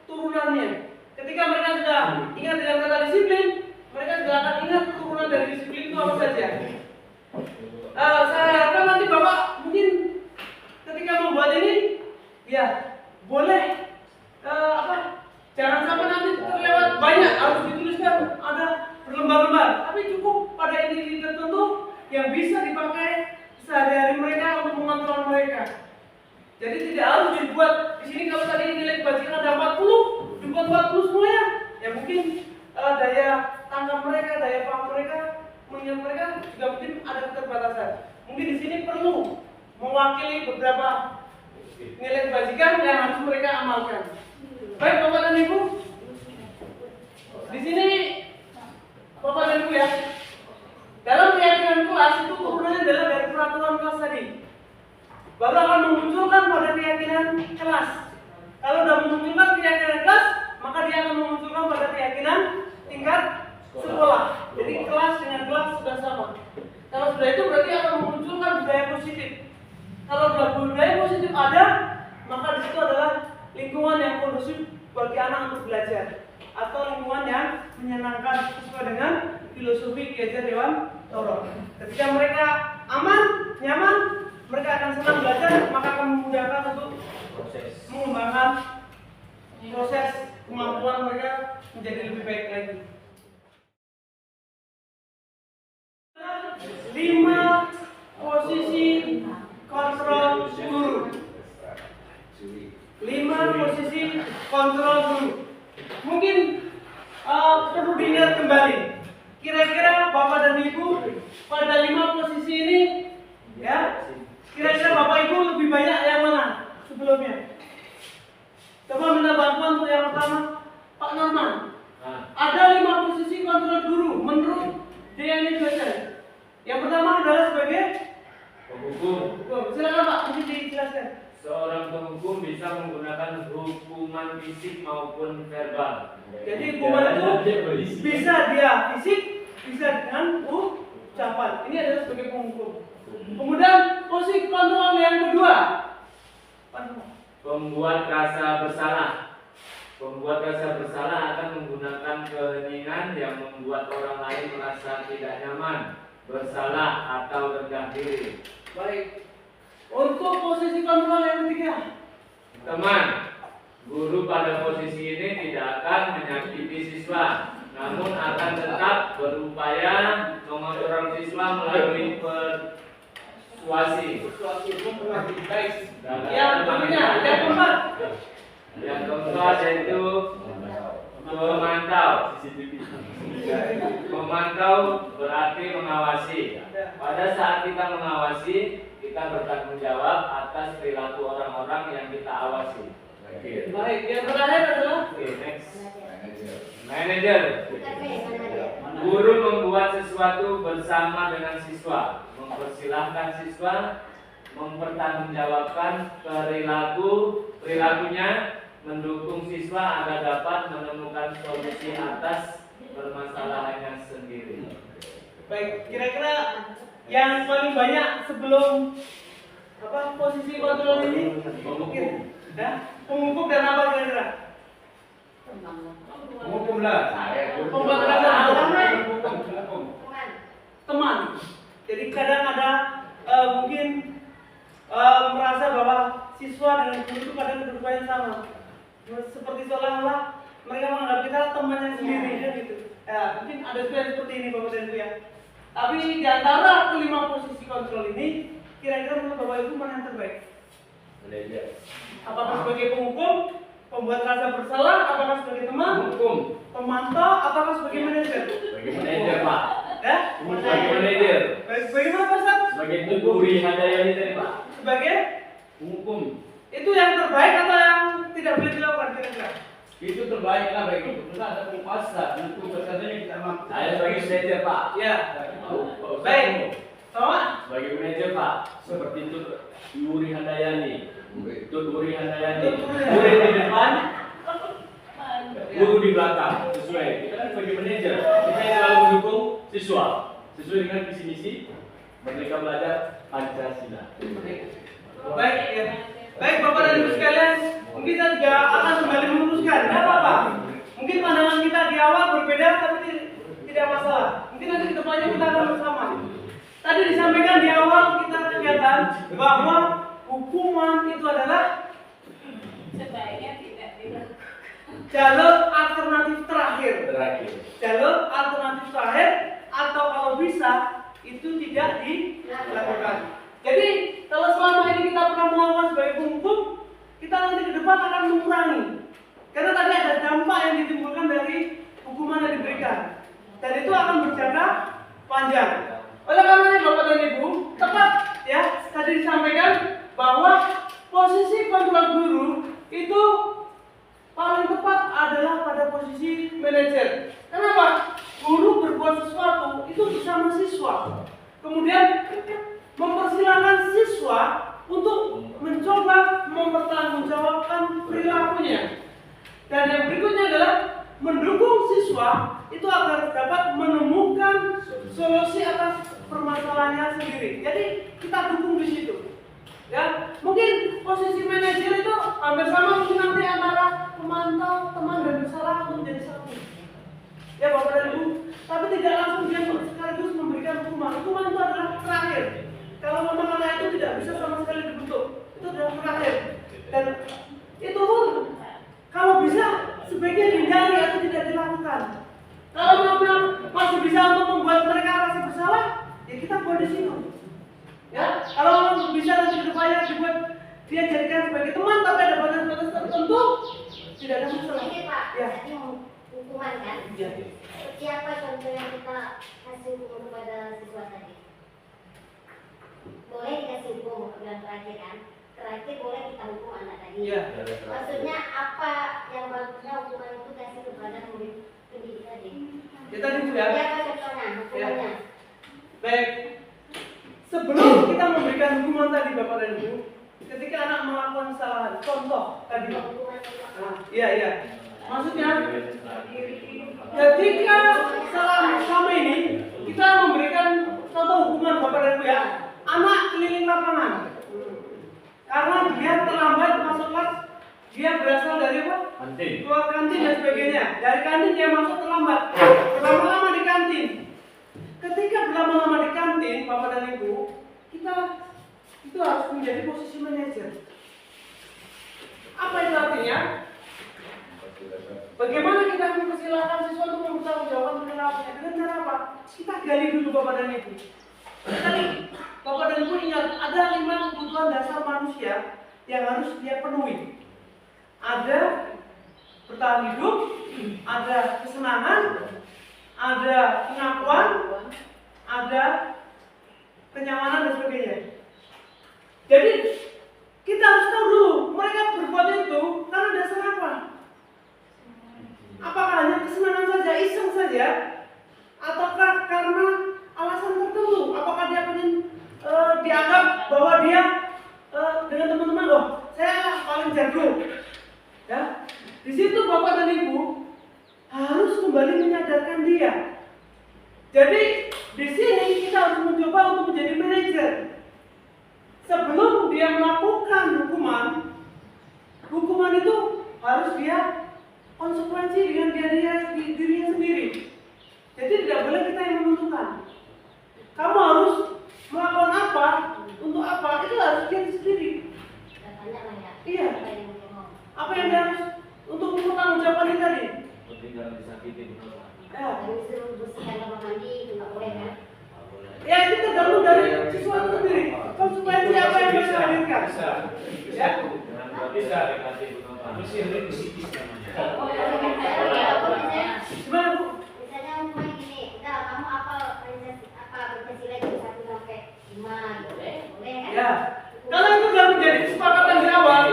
turunannya. Ketika mereka sudah ingat dengan kata disiplin, mereka sudah akan ingat turunan dari disiplin itu apa saja. Saya harapkan nanti Bapak mungkin ketika membuat ini, ya boleh jangan sampai nanti terlewat banyak harus dituliskan ada berlembar-lembar, tapi cukup pada individu tertentu yang bisa dipakai sehari-hari mereka untuk mengontrol mereka. Jadi tidak harus dibuat di sini kalau tadi nilai kebajikan ada 40, dibuat 40 semuanya. Ya mungkin daya tangkap mereka, daya paham mereka, mengingat mereka juga mungkin ada keterbatasan. Mungkin di sini perlu mewakili beberapa nilai kebajikan yang harus mereka amalkan. Baik Bapak dan Ibu, di sini Bapak dan Ibu ya, dalam keyakinan kelas itu turunannya adalah dari peraturan kelas tadi. Baru akan memunculkan pada keyakinan kelas. Kalau sudah memunculkan keyakinan kelas, maka dia akan memunculkan pada keyakinan tingkat sekolah. Jadi kelas dengan kelas sudah sama. Kalau sudah itu berarti akan memunculkan budaya positif. Kalau budaya positif ada, maka di situ adalah lingkungan yang kondusif bagi anak untuk belajar atau lingkungan yang menyenangkan sesuai dengan filosofi Ki Hajar Dewantoro. Ketika mereka aman, nyaman, mereka akan senang belajar, maka akan memudahkan untuk mengembangkan proses kemampuan mereka menjadi lebih baik lagi. 5 posisi kontrol guru. 5 posisi kontrol guru. Mungkin perlu diingat kembali. Kira-kira Bapak dan Ibu pada 5 posisi ini, ya, kira-kira Bapak Ibu lebih banyak yang mana sebelumnya? Coba minta bantuan untuk yang pertama, Pak Norman. Ada 5 posisi kontrol guru menurut DNA Dosen. Yang pertama adalah sebagai penghukum. Silakan Pak, mungkin dijelaskan. Seorang penghukum bisa menggunakan hukuman fisik maupun verbal. Jadi hukuman itu bisa dia fisik, bisa dengan ucapan. Ini adalah sebagai penghukum. Kemudian posisi kontrol yang kedua, pembuat rasa bersalah. Pembuat rasa bersalah akan menggunakan keheningan yang membuat orang lain merasa tidak nyaman, bersalah atau rendah diri. Baik. Untuk posisi kontrol yang ketiga, Teman, guru pada posisi ini tidak akan menyakiti siswa, namun akan tetap berupaya mengontrol siswa melalui persuasi. baik. Yang berikutnya, yang keempat, Yang keempat yaitu memantau. Memantau berarti mengawasi. Pada saat kita mengawasi, kita bertanggung jawab atas perilaku orang-orang yang kita awasi. baik. Yang terakhir adalah Oke, next. Manager. Guru membuat sesuatu bersama dengan siswa, mempersilahkan siswa mempertanggungjawabkan perilakunya, mendukung siswa agar dapat menemukan solusi atas permasalahannya sendiri. Baik, kira-kira yang paling banyak sebelum posisi kontrol ini penghukum dan apa kira-kira? Hukum lah. Pembatasan teman. Jadi kadang ada mungkin merasa bahwa siswa dan guru itu kadang kedudukannya sama. Seperti seolah-olah mereka menganggap kita temannya sendiri kan gitu. Ya, mungkin ada juga yang seperti ini Bapak dan Ibu ya. Tapi di antara kelima posisi kontrol ini, kira-kira menurut Bapak Ibu mana yang terbaik? Manajer. Apakah sebagai penghukum, pembuat rasa bersalah, apakah sebagai teman, Hukum pemantau, apakah sebagai manajer? sebagai manajer, Pak. Ya? Sebagai manajer. Bagaimana Pak Ustaz? Sebagai Guri Handayani tadi, Pak. Sebagai Hukum itu yang terbaik atau yang tidak boleh dilakukan kira-kira? Itu terbaik lah bagi kita ada penguasa untuk berkatanya kita mampu. saya sebagai manajer, Pak. Ya. Pak Ustaz, Baik. Sama? sebagai manajer, Pak. Seperti itu Guri Handayani. Itu Guri Handayani. Guri di depan, guru di belakang. Sesuai. Kita kan sebagai manajer, kita yang selalu mendukung siswa sesuai dengan visi misi Merdeka Belajar Pancasila. Baik ya. Baik Bapak dan Ibu sekalian, mungkin kita juga akan kembali meluruskan. Tidak apa-apa. Mungkin pandangan kita di awal berbeda, tapi tidak masalah. Mungkin nanti ke depannya kita akan bersama. Tadi disampaikan di awal kita kegiatan bahwa hukuman itu adalah Sebaiknya tidak dilakukan. jalur alternatif terakhir. Jalur alternatif terakhir atau kalau bisa itu tidak dilakukan. Jadi kalau selama ini kita pernah melakukan sebagai penghukum, kita nanti ke depan akan mengurangi. Karena tadi ada dampak yang ditimbulkan dari hukuman yang diberikan. Dan itu akan berjangka panjang. Oleh karenanya Bapak dan Ibu, tepat ya tadi disampaikan bahwa posisi kontrol guru itu paling tepat adalah pada posisi manajer. Kenapa? Guru berbuat sesuatu itu bersama siswa. Kemudian mempersilahkan siswa untuk mencoba mempertanggungjawabkan perilakunya. Dan yang berikutnya adalah mendukung siswa itu agar dapat menemukan solusi atas permasalahannya sendiri. Jadi kita dukung di situ. Ya, mungkin posisi manajer itu hampir sama mungkin nanti antara pemantau, teman dan bersalah untuk menjadi satu. Ya Bapak dan Ibu, tapi tidak langsung dia sekaligus memberikan hukuman. Hukuman itu adalah terakhir. Kalau memang anak itu tidak bisa sama sekali dibentuk, itu adalah terakhir. Dan itu pun kalau bisa sebaiknya dihindari atau tidak dilakukan. Kalau memang masih bisa untuk membuat mereka rasa bersalah, ya kita buat di situ. Ya, kalau memang bisa nanti kedepannya dibuat dia jadikan sebagai teman, tapi ada batas-batas tertentu, tidak ada masalah. Ini Pak, Ya. tadi hukuman kan? Ya. Seperti apa contoh yang kita kasih hukuman kepada siswa tadi? Boleh dikasih hukum yang terakhir kan? Terakhir boleh kita hukum anak tadi. Iya. Maksudnya apa yang bagusnya hukuman itu kasih kepada murid pendidik tadi? Ya tadi Bu ya. Ya apa contohnya hukumannya? Baik. Sebelum kita memberikan hukuman tadi Bapak dan Ibu, ketika anak melakukan kesalahan, contoh tadi. Hukuman itu. Nah, iya. Maksudnya, ketika selama ini kita memberikan contoh hukuman Bapak dan Ibu ya, anak keliling lapangan. Karena dia terlambat masuk kelas, dia berasal dari apa? Kantin. Keluar kantin dan sebagainya. Dari kantin dia masuk terlambat. Berlama-lama di kantin. Ketika berlama-lama di kantin, Bapak dan Ibu, kita itu harus menjadi posisi manajer. Apa itu artinya? Bagaimana kita mempersilahkan siswa untuk mempertanggungjawabkan perilakunya? Dengan cara apa? Kita gali dulu Bapak dan Ibu. Tadi Bapak dan Ibu ingat ada 5 kebutuhan dasar manusia yang harus dia penuhi. Ada bertahan hidup, ada kesenangan, ada pengakuan, ada kenyamanan dan sebagainya. Jadi kita harus tahu dulu mereka berbuat itu karena dasar apa? Apakah hanya kesenangan saja, iseng saja, ataukah karena dan Ibu harus kembali menyadarkan dia. Jadi di sini kita harus mencoba untuk menjadi manajer. Sebelum dia melakukan hukuman itu harus dia konsekuensi dengan dirinya sendiri. Jadi tidak boleh kita yang menentukan. Kamu harus melakukan apa, untuk apa, itu harus dia sendiri. Iya. Apa yang dia harus untuk mempertanggungjawabkan ini tadi? Jangan disakiti betul. Ya. Disuruh bersihkan kamar mandi itu nggak boleh kan? Ya itu tergantung dari siswa itu sendiri. Konsekuensi apa yang mereka hadirkan? Bisa. Ya. Bisa dikasih penonton. Itu sih psikis namanya. Gimana Bu? Misalnya hukuman gini, udah kamu apa Pancasila itu 1 sampai 5 boleh kan? Ya. Kalau itu sudah menjadi kesepakatan di awal,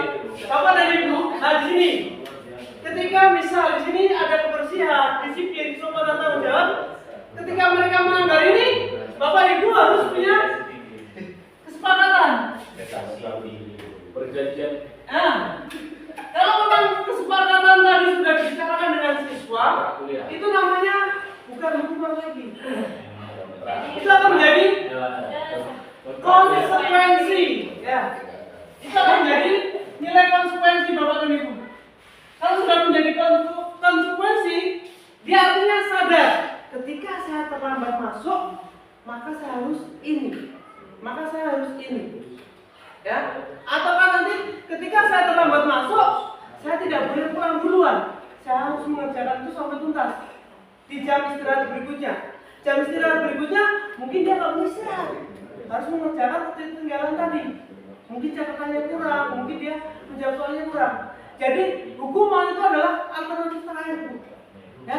Bapak dan Ibu, nah di sini, ketika misal di sini ada kebersihan, disiplin, sopan dan tanggung jawab, ketika mereka melanggar ini, Bapak Ibu harus punya kesepakatan. Perjanjian. Nah, kalau memang kesepakatan tadi sudah dibicarakan dengan siswa, itu namanya bukan hukuman lagi. Itu akan menjadi konsekuensi, ya. Itu akan menjadi nilai konsekuensi Bapak dan Ibu. Kalau sudah menjadi konsekuensi, dia artinya sadar. Ketika saya terlambat masuk, maka saya harus ini, ya. Ataukah nanti ketika saya terlambat masuk, saya tidak boleh pulang duluan. Saya harus mengerjakan itu sampai tuntas di jam istirahat berikutnya. Jam istirahat berikutnya mungkin dia nggak boleh istirahat, harus mengerjakan ketinggalan tadi. Mungkin catatannya kurang, mungkin dia menjawab soalnya kurang. Jadi hukuman itu adalah alternatif terakhir, Bu. Ya.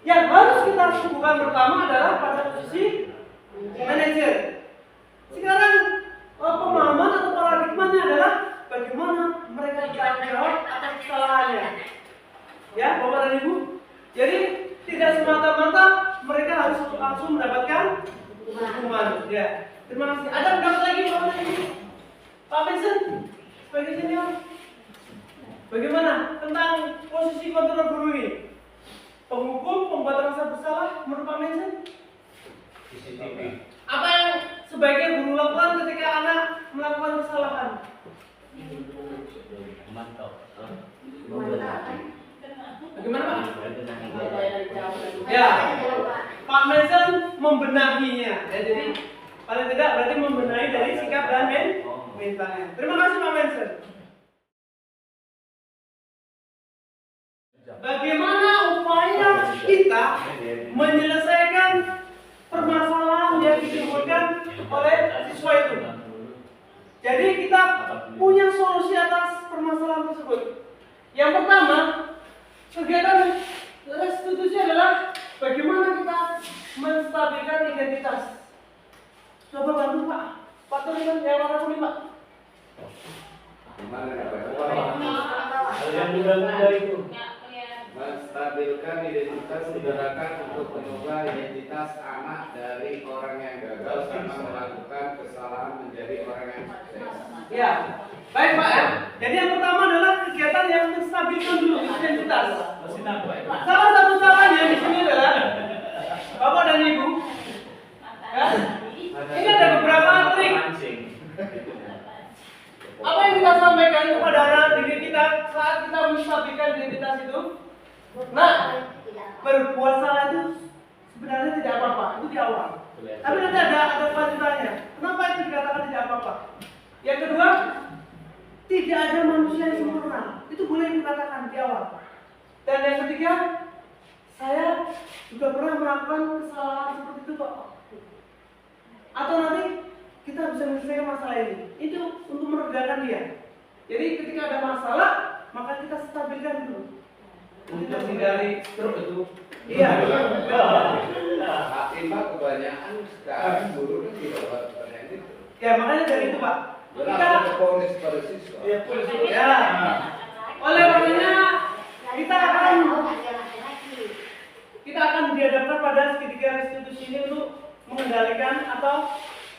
Yang harus kita lakukan pertama adalah pada posisi manajer. Sekarang pemahaman atau paradigmanya adalah bagaimana mereka bertanggung jawab atas kesalahannya. Ya, Bapak dan Ibu. Jadi tidak semata-mata mereka harus langsung mendapatkan hukuman. Ya. Terima kasih. Ada pendapat lagi Bapak dan Ibu? Pak Mason, sebagai senior, bagaimana tentang posisi kontrol guru ini? Penghukum, pembuat rasa bersalah, menurut Pak Mason? CCTV. Apa yang sebaiknya guru lakukan ketika anak melakukan kesalahan? Mantap. Bagaimana Pak? Ya, Pak Mason membenahinya. Ya, jadi paling tidak berarti membenahi dari sikap dan mentalnya. Terima kasih Pak Mason. Bagaimana upaya kita menyelesaikan permasalahan yang ditimbulkan oleh siswa itu? Jadi kita punya solusi atas permasalahan tersebut. Yang pertama, kegiatan restitusi adalah bagaimana kita menstabilkan identitas. Coba bantu Pak. Pak tulisan yang warna kuning Pak. Gimana ya Pak? Yang muda-muda itu. Menstabilkan identitas saudarakan untuk mengubah identitas anak dari orang yang gagal karena melakukan kesalahan menjadi orang yang sukses. Ya, baik Pak ya. Jadi yang pertama adalah kegiatan yang menstabilkan dulu identitas. Salah satu caranya di sini adalah Bapak dan Ibu. Ya, ini ada beberapa trik. Apa yang kita sampaikan kepada anak didik kita saat kita menstabilkan identitas itu? Nah, berbuat salah itu sebenarnya tidak apa-apa, itu di awal. Tapi nanti ada kelanjutannya. Kenapa itu dikatakan tidak apa-apa? Yang kedua, tidak ada manusia yang sempurna. Itu boleh dikatakan di awal. Dan yang ketiga, saya juga pernah melakukan kesalahan seperti itu kok. Atau nanti kita bisa menyelesaikan masalah ini. Itu untuk meredakan dia. Jadi ketika ada masalah, maka kita stabilkan dulu. Untuk menghindari stroke itu. Iya. Hakim Pak kebanyakan sekarang guru kan tidak buat pertanyaan itu. Ya makanya dari itu Pak. Langsung ponis pada siswa. Ya. Oleh karenanya kita akan dihadapkan pada segitiga restitusi ini untuk mengendalikan atau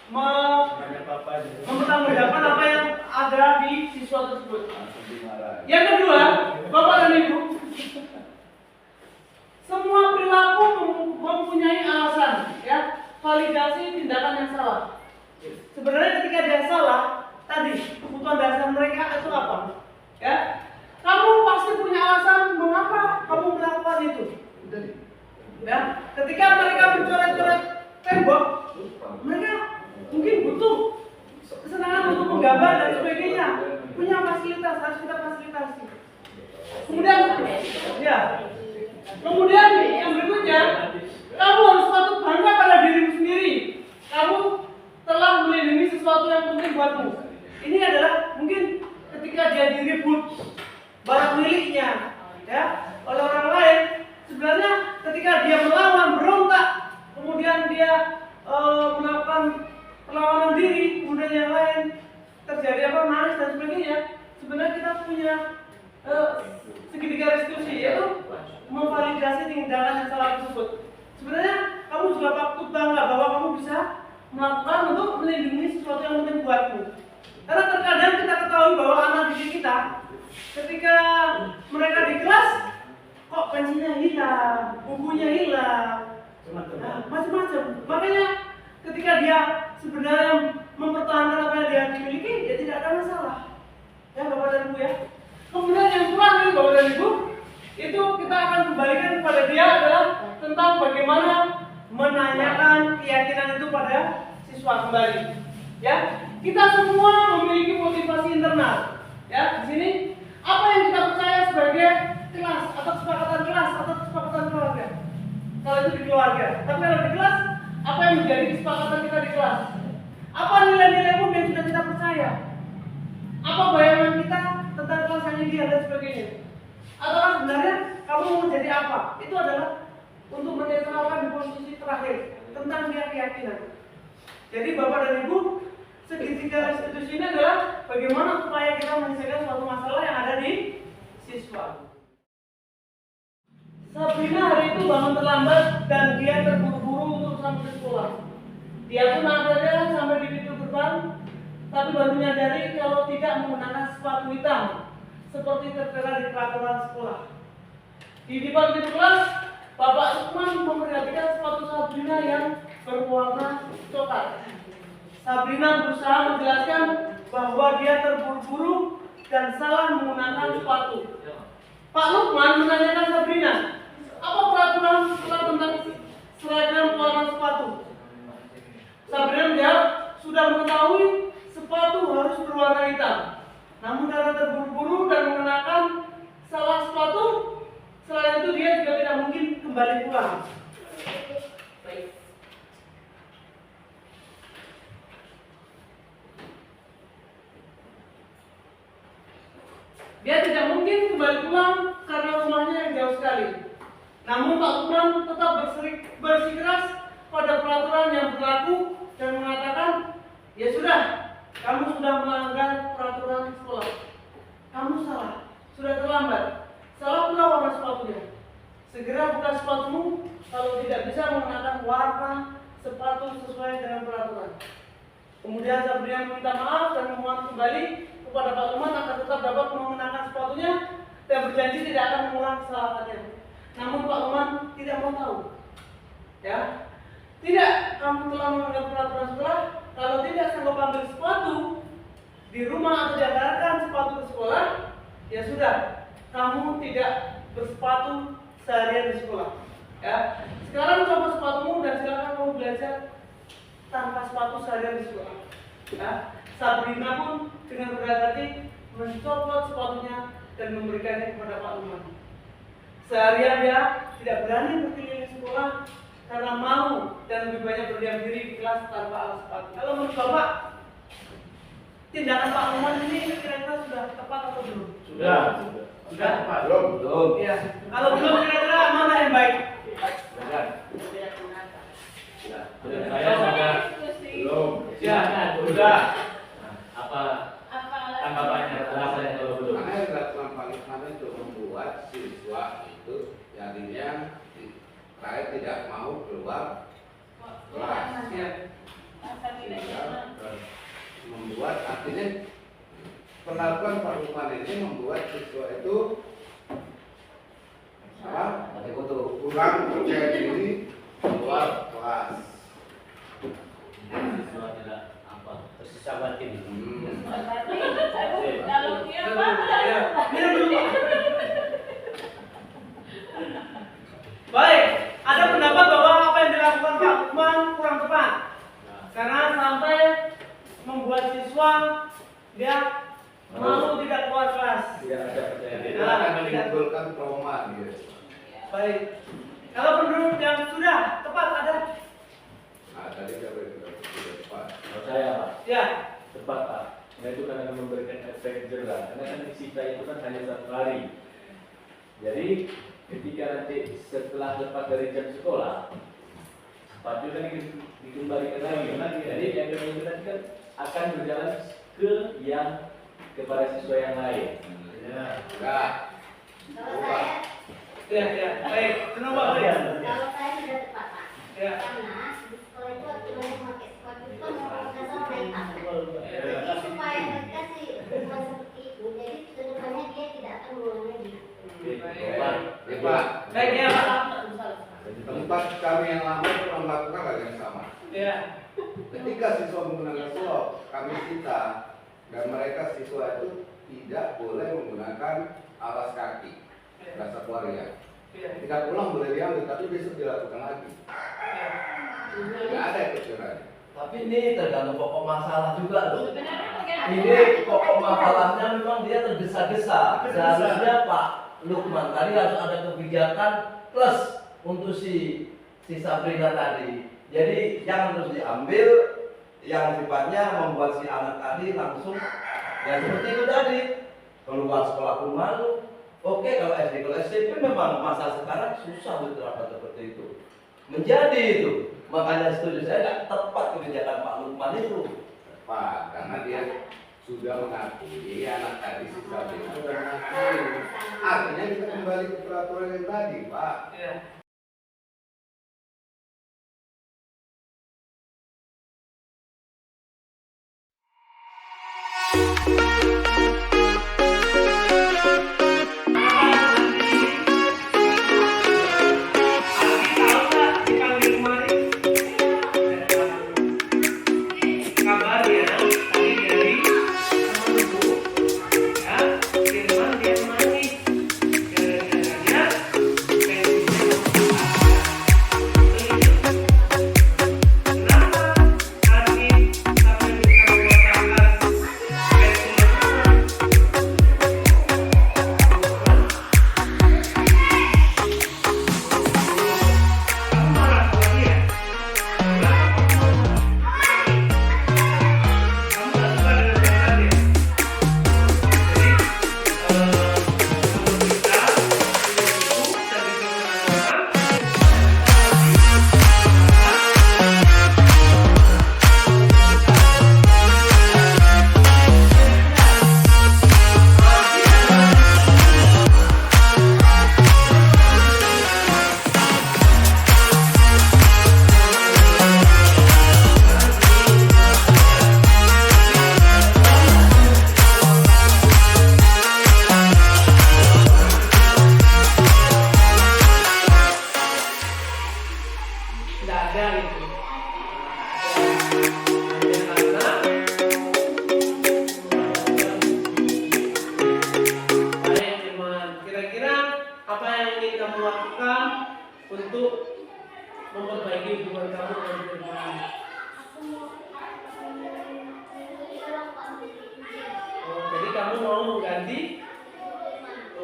mempertanggungjawabkan apa yang ada di siswa tersebut. Yang kedua, Bapak dan Ibu, Semua perilaku mempunyai alasan, ya. Validasi tindakan yang salah. Sebenarnya ketika dia salah, tadi kebutuhan dasar mereka itu apa? Ya, kamu pasti punya alasan mengapa kamu melakukan itu. Ya, ketika mereka mencoret-coret tembok, mereka mungkin butuh kesenangan untuk menggambar dan sebagainya. Punya fasilitas, harus kita fasilitasi. Kemudian yang berikutnya, kamu harus patut bangga pada dirimu sendiri. Kamu telah melindungi sesuatu yang penting buatmu. Ini adalah mungkin ketika dia direbut barang miliknya, ya, oleh orang lain. Sebenarnya ketika dia melawan, berontak, kemudian dia melakukan perlawanan diri, kemudian yang lain terjadi nangis dan sebagainya. Sebenarnya kita punya segitiga restitusi, yaitu memvalidasi tindakan yang salah tersebut. Sebenarnya kamu juga patut bangga bahwa kamu bisa melakukan untuk melindungi sesuatu yang penting buatmu. Karena terkadang kita ketahui bahwa anak didik kita ketika mereka di kelas kok pensilnya hilang, bukunya hilang, macam-macam. Makanya ketika dia sebenarnya mempertahankan apa yang dia miliki, dia tidak ada masalah. Ya Bapak dan Ibu ya. Kemudian yang terakhir Bapak dan Ibu, itu kita akan kembalikan kepada dia adalah tentang bagaimana menanyakan keyakinan itu pada siswa kembali. Ya, kita semua memiliki motivasi internal. Ya, di sini apa yang kita percaya sebagai kelas atau kesepakatan kelas atau kesepakatan keluarga. Kalau itu di keluarga, tapi kalau di kelas, apa yang menjadi kesepakatan kita di kelas? Apa nilai-nilai umum yang sudah kita percaya? Apa bayangan kita tentang kelas yang ideal dan sebagainya? Atau sebenarnya kamu mau jadi apa? Itu adalah untuk menetralkan di posisi terakhir tentang keyakinan. Jadi Bapak dan Ibu, segitiga restitusi ini adalah bagaimana supaya kita menyelesaikan suatu masalah yang ada di siswa. Sabrina hari itu bangun terlambat dan dia terburu-buru untuk sampai ke sekolah. Dia pun akhirnya sampai di pintu gerbang, tapi baru menyadari kalau tidak menggunakan sepatu hitam seperti tertera di peraturan sekolah. Di depan pintu kelas, Bapak Lukman memperhatikan sepatu Sabrina yang berwarna coklat. Sabrina berusaha menjelaskan bahwa dia terburu-buru dan salah menggunakan sepatu. Pak Lukman menanyakan Sabrina, apa peraturan sekolah tentang seragam warna sepatu? Sabrina menjawab, sudah mengetahui sepatu harus berwarna hitam. Namun karena terburu-buru dan mengenakan salah sepatu, selain itu dia juga tidak mungkin kembali pulang. Dia tidak mungkin kembali pulang karena rumahnya yang jauh sekali. Namun Pak Lukman tetap bersikeras pada peraturan yang berlaku dan mengatakan, ya sudah, kamu sudah melanggar peraturan sekolah. Kamu salah, sudah terlambat. Salah pula warna sepatunya. Segera buka sepatumu kalau tidak bisa menggunakan warna sepatu sesuai dengan peraturan. Kemudian Sabrina meminta maaf dan memohon kembali kepada Pak Lukman agar tetap dapat mengenakan sepatunya dan berjanji tidak akan mengulang kesalahannya. Namun Pak Lukman tidak mau tahu. Ya, tidak, kamu telah melanggar peraturan sekolah. Kalau tidak sanggup ambil sepatu di rumah atau diantarkan sepatu ke sekolah, ya sudah, kamu tidak bersepatu seharian di sekolah. Ya, sekarang coba sepatumu dan silakan kamu belajar tanpa sepatu seharian di sekolah. Ya, Sabrina pun dengan berat hati mencopot sepatunya dan memberikannya kepada Pak Lukman. Seharian dia tidak berani berkeliling sekolah karena malu dan lebih banyak berdiam diri di kelas tanpa alas sepatu. Kalau menurut Bapak, tindakan Pak Lukman ini kira-kira sudah tepat atau belum? Sudah tepat. Belum. Ya. Kalau belum, kira-kira mana yang baik? Sudah. Saya sudah. Belum. Sudah. Apa tanggapannya? Alasannya kalau belum? Karena yang dilakukan Pak Lukman itu membuat siswa itu jadinya terakhir tidak mau keluar kelas. Ya. Membuat artinya penerapan Pak Lukman ini membuat siswa itu kurang percaya diri keluar kelas. Siswa tidak apa tersisa batin. Tapi kalau dia apa? Ya, minum dulu, Pak. Baik, ada pendapat bahwa apa yang dilakukan Pak Lukman kurang tepat. Karena sampai membuat siswa dia malu tidak keluar kelas. Tidak ada percaya diri. Itu akan menimbulkan trauma gitu. Baik. Kalau menurut yang sudah tepat ada? Nah, tadi siapa itu? Sudah tepat. Kalau saya Pak, Ya. tepat Pak. Nah itu kan akan memberikan efek jerah. Karena kan sisa itu kan hanya 1 hari. Jadi ketika nanti setelah lepas dari jam sekolah, sepatu kan dikembalikan lagi. Jadi yang itu nanti kan akan berjalan ke yang kepada siswa yang lain. Enggak. Kalau saya, Ya, ya. Baik. Kenapa? Baik. kalau saya sudah tepat Pak. Ya. Karena di sekolah itu waktu mereka pakai sepatu itu kan nggak salah naik tangga. Jadi supaya mereka sih bukan seperti itu. Jadi kedepannya dia tidak akan mengulang lagi. Ya Pak, Baik ya, Pak. tempat kami yang lama pernah melakukan hal yang sama. Ya. Ketika siswa menggunakan sulap, kami cita dan mereka siswa itu tidak boleh menggunakan alas kaki rasa keluarga. Ya. Ketika pulang boleh diambil, tapi besok dilakukan lagi. Tidak ada kecurangan. Tapi ini tergantung pokok masalah juga loh. Sebenarnya bagaimana? Ini pokok masalahnya memang dia tergesa-gesa. Seharusnya Pak Lukman tadi harus ada kebijakan plus untuk si Sabrina tadi. Jadi jangan terus diambil yang sifatnya membuat si anak tadi langsung ya seperti itu tadi. Keluar sekolah pun malu. Oke, kalau SD kalau SMP memang masa sekarang susah diterapkan seperti itu. Menjadi itu. Makanya setuju saya tidak tepat kebijakan Pak Lukman itu. Pak, karena dia sudah mengakui anak tadi si Sabrina sudah mengakui. Artinya kita kembali ke peraturan yang tadi, Pak. Ya.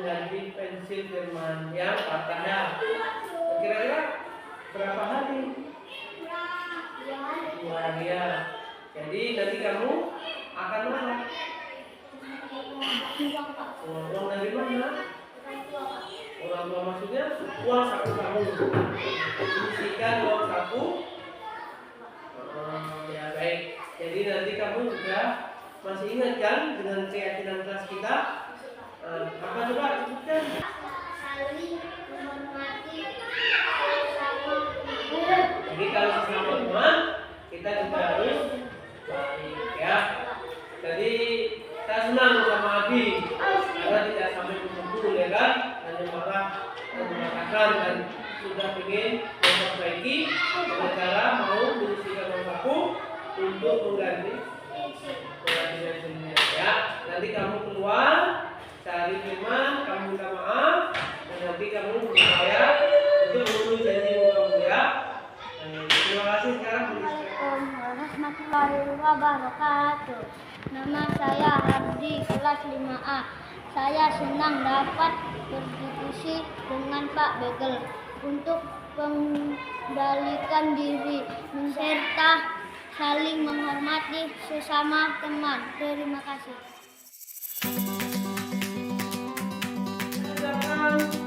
mengganti pensil Firman yang patah ya. Kira-kira berapa hari? 2 hari ya. Jadi nanti kamu akan mana? Uang dari mana? Orang tua maksudnya uang saku kamu. Isikan uang saku. Ya baik. Jadi nanti kamu juga masih ingat kan dengan keyakinan kelas kita? Apa coba sebutkan? Saling menghormati sesama ibu. Jadi kalau sesama teman kita juga harus baik ya. Jadi saya senang sama Abi karena tidak sampai kumpul ya kan, hanya marah dan mengatakan dan sudah ingin memperbaiki dengan cara mau menyisihkan uang saku untuk mengganti bensinnya ya. Nanti kamu keluar cari firman, kamu minta maaf, dan nanti kamu berupaya untuk memenuhi janji kamu ya. Terima kasih sekarang. Assalamualaikum warahmatullahi wabarakatuh. Nama saya Hardi, kelas 5A. Saya senang dapat berdiskusi dengan Pak Begel untuk mengendalikan diri serta saling menghormati sesama teman. Terima kasih. Silakan.